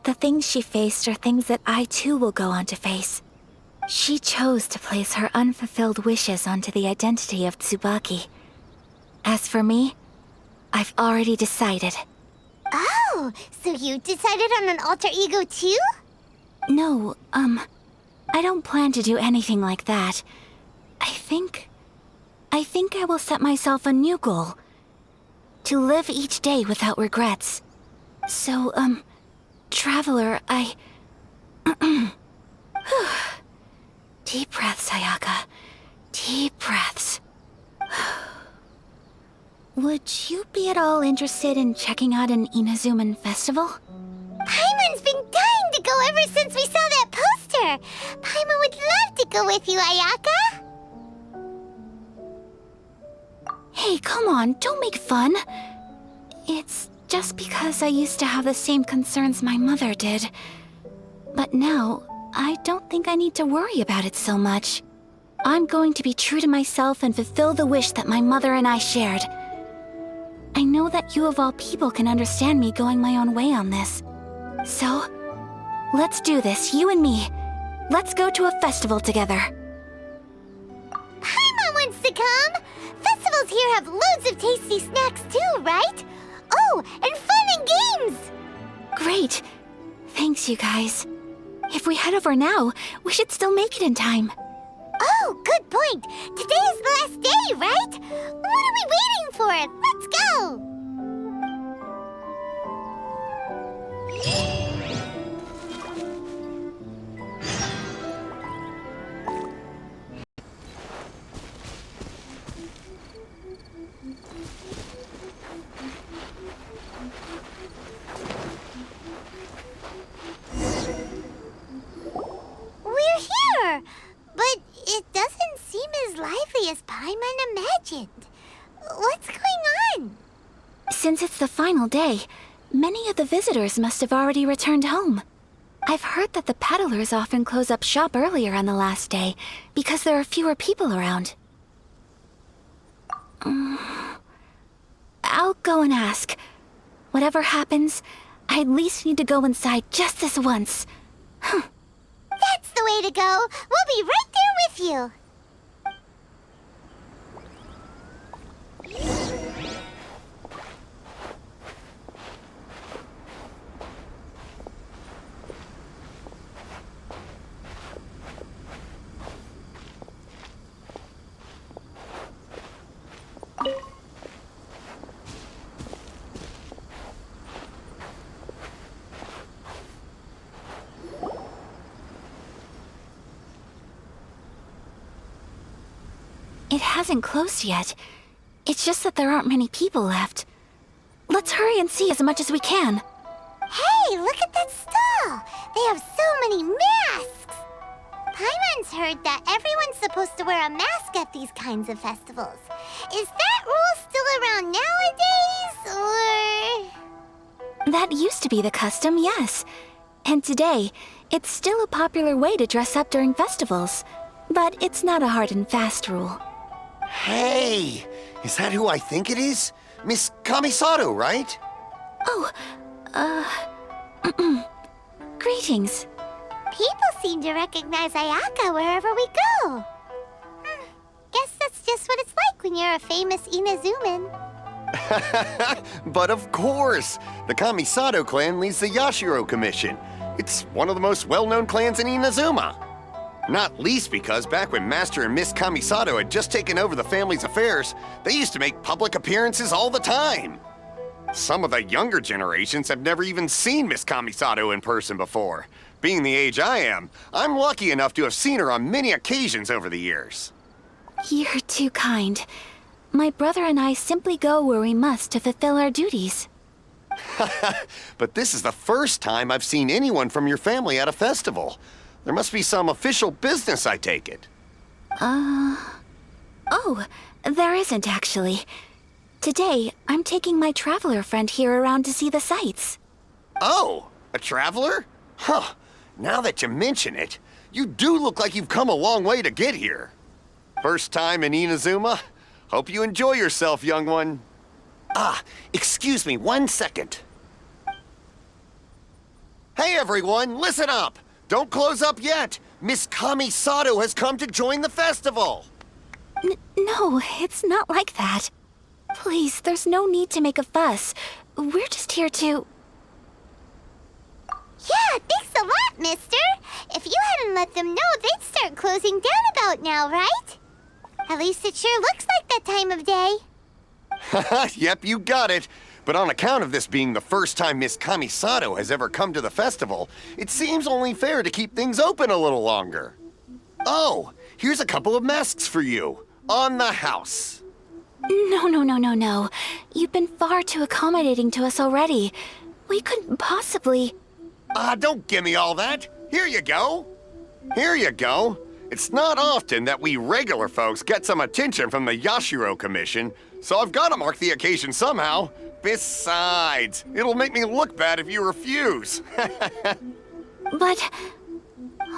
The things she faced are things that I too will go on to face. She chose to place her unfulfilled wishes onto the identity of Tsubaki. As for me, I've already decided. Oh, so you decided on an alter ego too? No, I don't plan to do anything like that. I think I will set myself a new goal. To live each day without regrets. So, Traveler, Deep breaths, Ayaka. Deep breaths. Would you be at all interested in checking out an Inazuman festival? Paimon's been dying to go ever since we saw that poster. Paimon would love to go with you, Ayaka. Hey, come on, don't make fun. It's just because I used to have the same concerns my mother did. But now, I don't think I need to worry about it so much. I'm going to be true to myself and fulfill the wish that my mother and I shared. I know that you of all people can understand me going my own way on this. So, let's do this, you and me. Let's go to a festival together. Paimon wants to come. Festivals here have loads of tasty snacks too, right? Oh, and fun and games! Great. Thanks, you guys. If we head over now, we should still make it in time. Oh, good point. Today is the last day, right? What are we waiting for? Let's go! We're here! But it doesn't seem as lively as Paimon imagined. What's going on? Since it's the final day, many of the visitors must have already returned home. I've heard that the peddlers often close up shop earlier on the last day because there are fewer people around. I'll go and ask. Whatever happens, I at least need to go inside just this once. That's the way to go. We'll be right there with you. It hasn't closed yet. It's just that there aren't many people left. Let's hurry and see as much as we can. Hey, look at that stall. They have so many masks. Paimon's heard that everyone's supposed to wear a mask at these kinds of festivals. Is that rule still around nowadays, or...? That used to be the custom, yes. And today, it's still a popular way to dress up during festivals. But it's not a hard and fast rule. Hey! Is that who I think it is? Miss Kamisato, right? Oh, greetings. People seem to recognize Ayaka wherever we go. Guess that's just what it's like when you're a famous Inazuman. But of course! The Kamisato clan leads the Yashiro Commission. It's one of the most well-known clans in Inazuma. Not least because back when Master and Miss Kamisato had just taken over the family's affairs, they used to make public appearances all the time. Some of the younger generations have never even seen Miss Kamisato in person before. Being the age I am, I'm lucky enough to have seen her on many occasions over the years. You're too kind. My brother and I simply go where we must to fulfill our duties. But this is the first time I've seen anyone from your family at a festival. There must be some official business, I take it. Oh, there isn't actually. Today, I'm taking my traveler friend here around to see the sights. Oh, a traveler? Huh. Now that you mention it, you do look like you've come a long way to get here. First time in Inazuma? Hope you enjoy yourself, young one. Excuse me 1 second. Hey everyone, listen up! Don't close up yet! Miss Kamisato has come to join the festival! No, it's not like that. Please, there's no need to make a fuss. We're just here to... Yeah, thanks a lot, mister. If you hadn't let them know, they'd start closing down about now, right? At least it sure looks like that time of day. Yep, you got it. But on account of this being the first time Miss Kamisato has ever come to the festival, it seems only fair to keep things open a little longer. Oh, here's a couple of masks for you. On the house. No. You've been far too accommodating to us already. We couldn't possibly... Don't give me all that. Here you go. Here you go. It's not often that we regular folks get some attention from the Yashiro Commission, so I've got to mark the occasion somehow. Besides, it'll make me look bad if you refuse. But...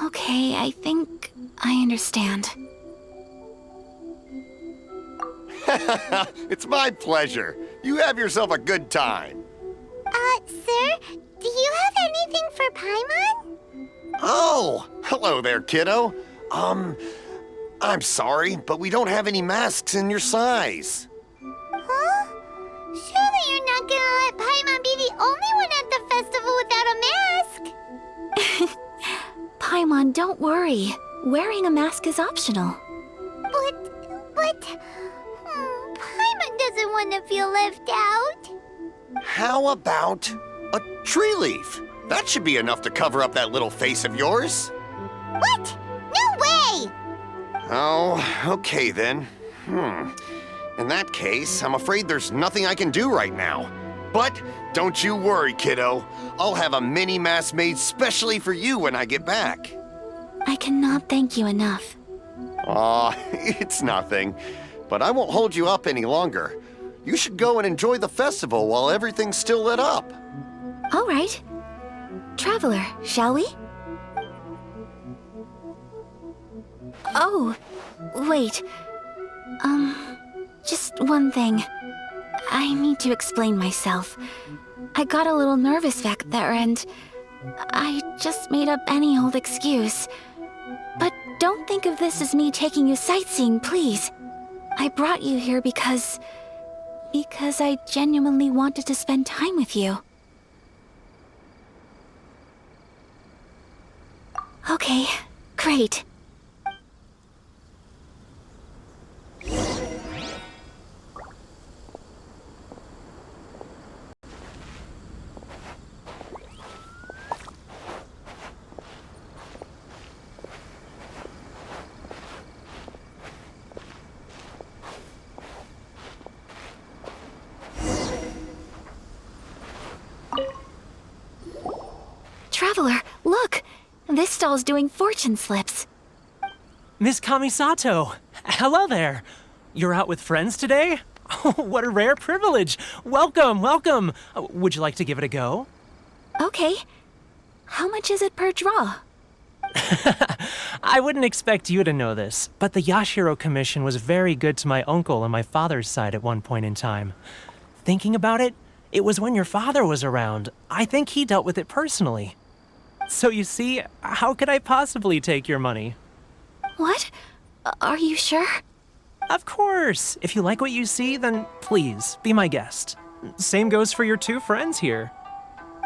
Okay, I think I understand. It's my pleasure. You have yourself a good time. Sir, do you have anything for Paimon? Oh, hello there, kiddo. I'm sorry, but we don't have any masks in your size. Huh? Surely you're not gonna let Paimon be the only one at the festival without a mask? Paimon, don't worry. Wearing a mask is optional. But... Paimon doesn't want to feel left out. How about a tree leaf? That should be enough to cover up that little face of yours. What? No way! Oh, okay then. In that case, I'm afraid there's nothing I can do right now. But don't you worry, kiddo. I'll have a mini mask made specially for you when I get back. I cannot thank you enough. Aw, it's nothing. But I won't hold you up any longer. You should go and enjoy the festival while everything's still lit up. All right. Traveler, shall we? Oh, wait. Just one thing. I need to explain myself. I got a little nervous back there and I just made up any old excuse. But don't think of this as me taking you sightseeing, please. I brought you here because I genuinely wanted to spend time with you. Okay, great. Traveler, look! This stall's doing fortune slips. Miss Kamisato! Hello there! You're out with friends today? Oh, what a rare privilege! Welcome, welcome! Would you like to give it a go? Okay. How much is it per draw? I wouldn't expect you to know this, but the Yashiro Commission was very good to my uncle on my father's side at one point in time. Thinking about it, it was when your father was around. I think he dealt with it personally. So you see, how could I possibly take your money? What? Are you sure? Of course! If you like what you see, then please, be my guest. Same goes for your two friends here.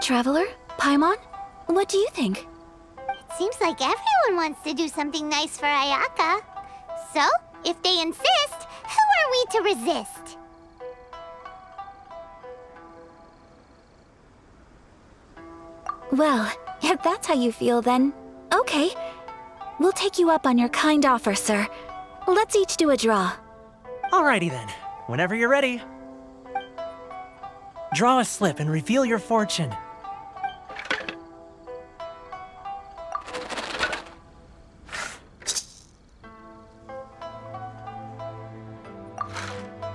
Traveler? Paimon? What do you think? It seems like everyone wants to do something nice for Ayaka. So, if they insist, who are we to resist? Well, if that's how you feel, then okay. We'll take you up on your kind offer, sir. Let's each do a draw. Alrighty then, whenever you're ready. Draw a slip and reveal your fortune.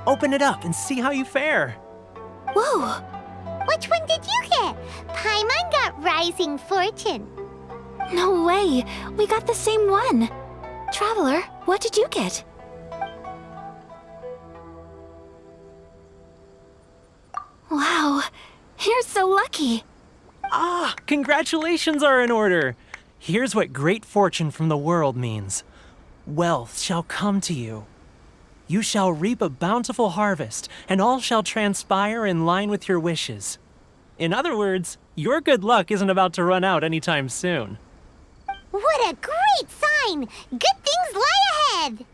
Open it up and see how you fare. Whoa! Which one did you get? Paimon got Rising Fortune. No way! We got the same one! Traveler, what did you get? Wow, you're so lucky! Ah, congratulations are in order! Here's what great fortune from the world means. Wealth shall come to you. You shall reap a bountiful harvest, and all shall transpire in line with your wishes. In other words, your good luck isn't about to run out anytime soon. What a great sign! Good things lie ahead!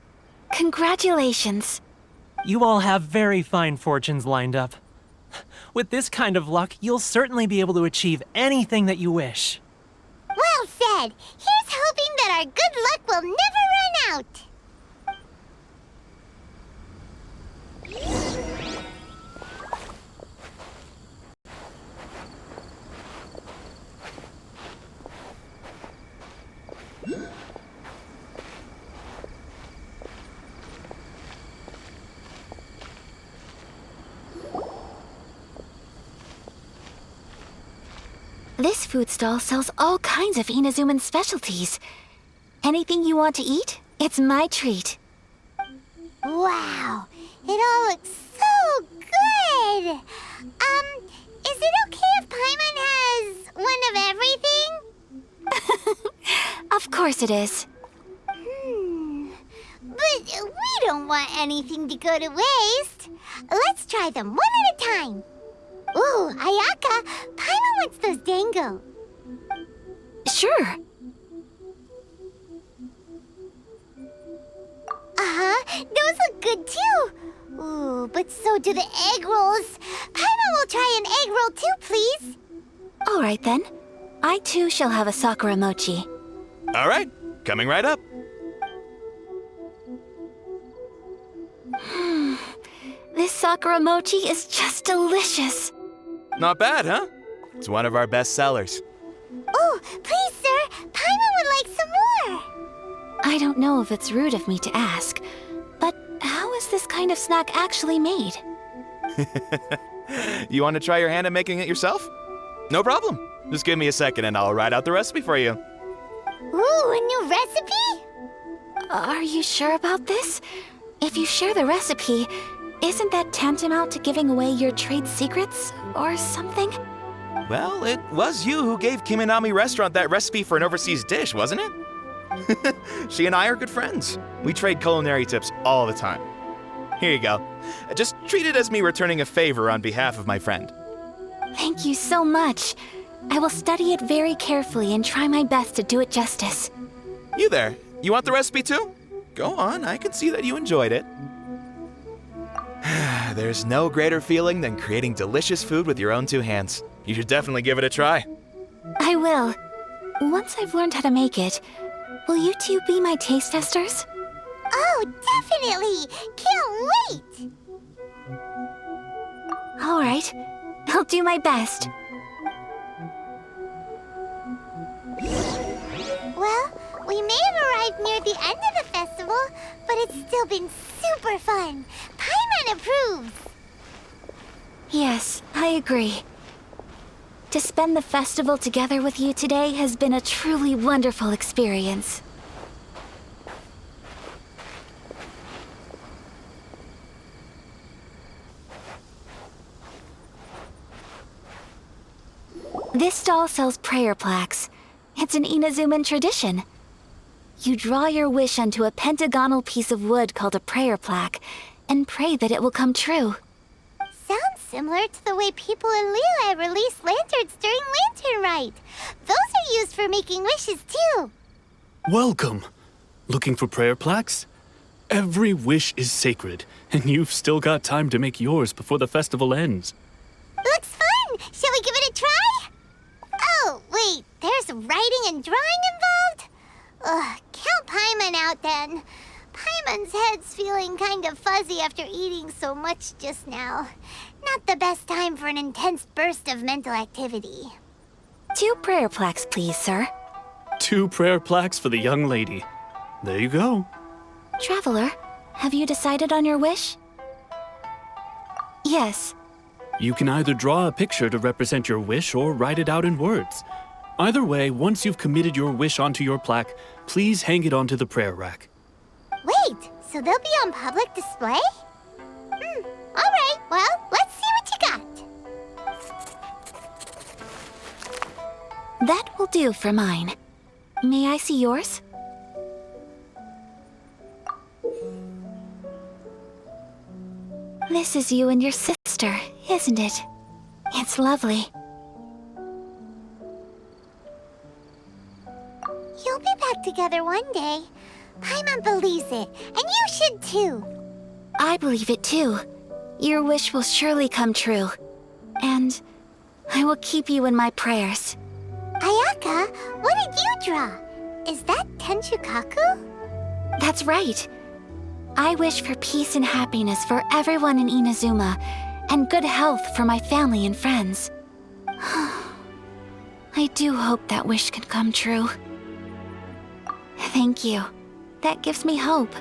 Congratulations. You all have very fine fortunes lined up. With this kind of luck, you'll certainly be able to achieve anything that you wish. Well said. Here's hoping that our good luck will never run out. This food stall sells all kinds of Inazuman specialties. Anything you want to eat, it's my treat. Wow, it all looks so good. Is it okay if Paimon has one of everything? Of course it is. But we don't want anything to go to waste. Let's try them one at a time. Ooh, Ayaka, Paimon wants those dango. Sure. Those look good too. Ooh, but so do the egg rolls. Paimon will try an egg roll too, please. All right then. I too shall have a Sakura mochi. All right, coming right up. This Sakura mochi is just delicious. Not bad, huh? It's one of our best sellers. Oh, please, sir. Paimon would like some more. I don't know if it's rude of me to ask, but how is this kind of snack actually made? You want to try your hand at making it yourself? No problem. Just give me a second and I'll write out the recipe for you. Ooh, a new recipe? Are you sure about this? If you share the recipe, isn't that tantamount to giving away your trade secrets or something? Well, it was you who gave Kiminami Restaurant that recipe for an overseas dish, wasn't it? She and I are good friends. We trade culinary tips all the time. Here you go. Just treat it as me returning a favor on behalf of my friend. Thank you so much. I will study it very carefully and try my best to do it justice. You there, you want the recipe too? Go on, I can see that you enjoyed it. There's no greater feeling than creating delicious food with your own two hands. You should definitely give it a try. I will. Once I've learned how to make it, will you two be my taste testers? Oh, definitely! Can't wait! All right. I'll do my best. Well, we may have arrived near the end of the festival, but it's still been super fun. Paimon approves. Yes, I agree. To spend the festival together with you today has been a truly wonderful experience. This stall sells prayer plaques. It's an Inazuman tradition. You draw your wish onto a pentagonal piece of wood called a prayer plaque, and pray that it will come true. Sounds similar to the way people in Liyue release lanterns during Lantern Rite. Those are used for making wishes too. Welcome. Looking for prayer plaques? Every wish is sacred, and you've still got time to make yours before the festival ends. Looks fun! Shall we give it a try? Oh, wait, there's writing and drawing involved? Ugh, count Paimon out then. Paimon's head's feeling kind of fuzzy after eating so much just now. Not the best time for an intense burst of mental activity. 2 prayer plaques, please, sir. 2 prayer plaques for the young lady. There you go. Traveler, have you decided on your wish? Yes. You can either draw a picture to represent your wish or write it out in words. Either way, once you've committed your wish onto your plaque, please hang it onto the prayer rack. Wait, so they'll be on public display? Alright, well, let's see what you got. That will do for mine. May I see yours? This is you and your sister, isn't it? It's lovely. You'll be back together one day. Paimon believes it, and you should too. I believe it too. Your wish will surely come true. And I will keep you in my prayers. Ayaka, what did you draw? Is that Tenchukaku? That's right. I wish for peace and happiness for everyone in Inazuma, and good health for my family and friends. I do hope that wish can come true. Thank you. That gives me hope.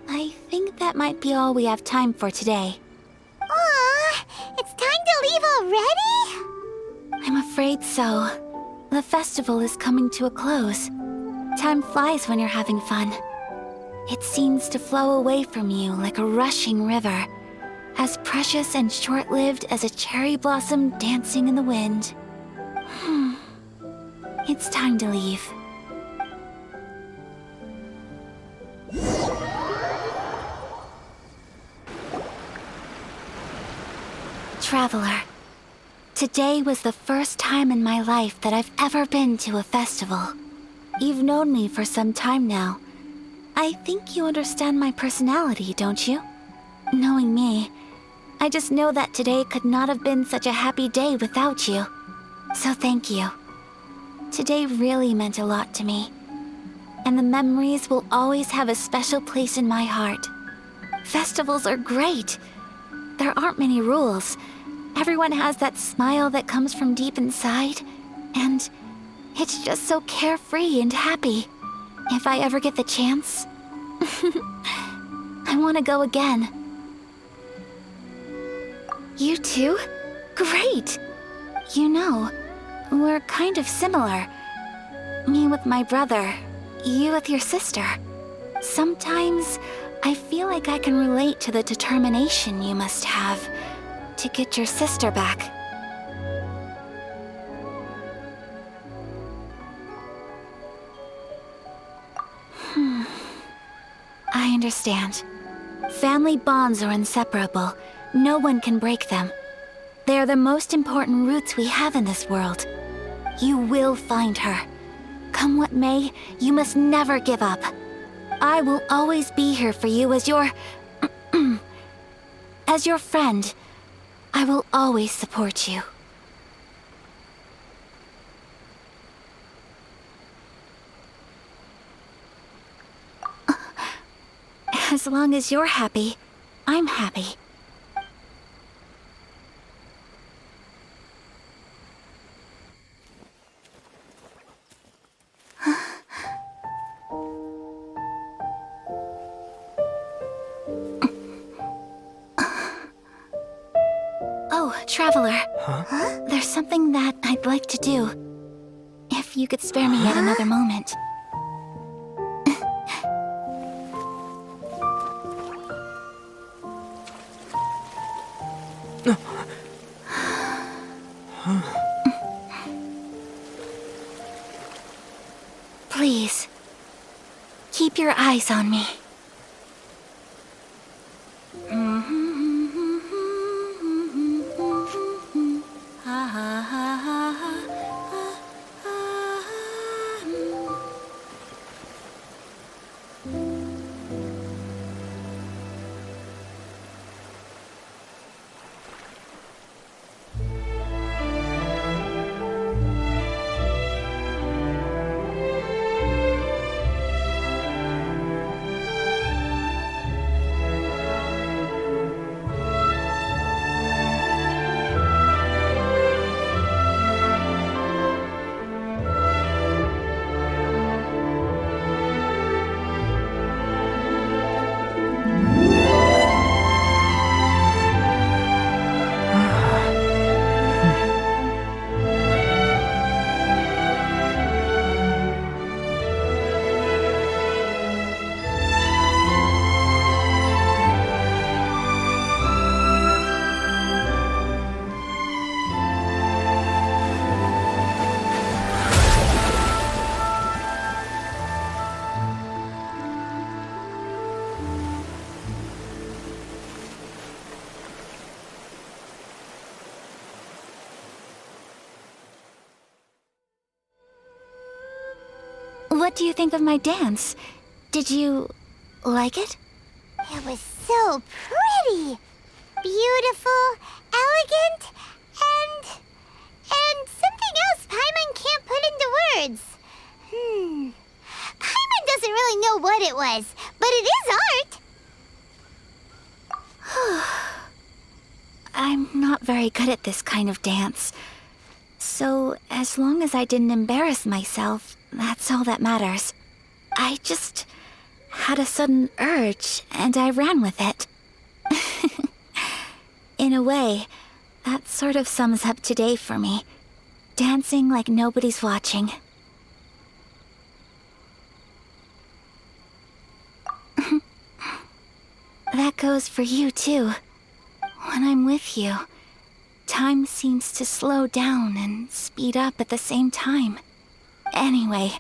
I think that might be all we have time for today. Aw, it's time to leave already? I'm afraid so. The festival is coming to a close. Time flies when you're having fun. It seems to flow away from you like a rushing river, as precious and short-lived as a cherry blossom dancing in the wind. It's time to leave. Traveler, today was the first time in my life that I've ever been to a festival. You've known me for some time now. I think you understand my personality, don't you? Knowing me, I just know that today could not have been such a happy day without you. So thank you. Today really meant a lot to me. And the memories will always have a special place in my heart. Festivals are great. There aren't many rules. Everyone has that smile that comes from deep inside. And it's just so carefree and happy. If I ever get the chance, I want to go again. You too? Great! You know, we're kind of similar. Me with my brother, you with your sister. Sometimes I feel like I can relate to the determination you must have to get your sister back. I understand. Family bonds are inseparable. No one can break them. They are the most important roots we have in this world. You will find her. Come what may, you must never give up. I will always be here for you as your... as your friend. I will always support you. As long as you're happy, I'm happy. Oh, Traveler. Huh? There's something that I'd like to do. If you could spare me yet another moment. Please, keep your eyes on me. What do you think of my dance? Did you like it? It was so pretty. beautiful, elegant, and something else Paimon can't put into words. Paimon doesn't really know what it was, but it is art. I'm not very good at this kind of dance. So, as long as I didn't embarrass myself, that's all that matters. I just had a sudden urge, and I ran with it. In a way, that sort of sums up today for me. Dancing like nobody's watching. That goes for you, too. When I'm with you, time seems to slow down and speed up at the same time. Anyway,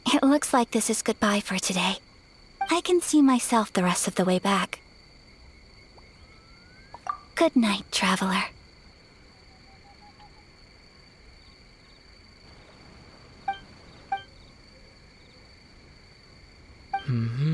it looks like this is goodbye for today. I can see myself the rest of the way back. Good night, traveler. Mm-hmm.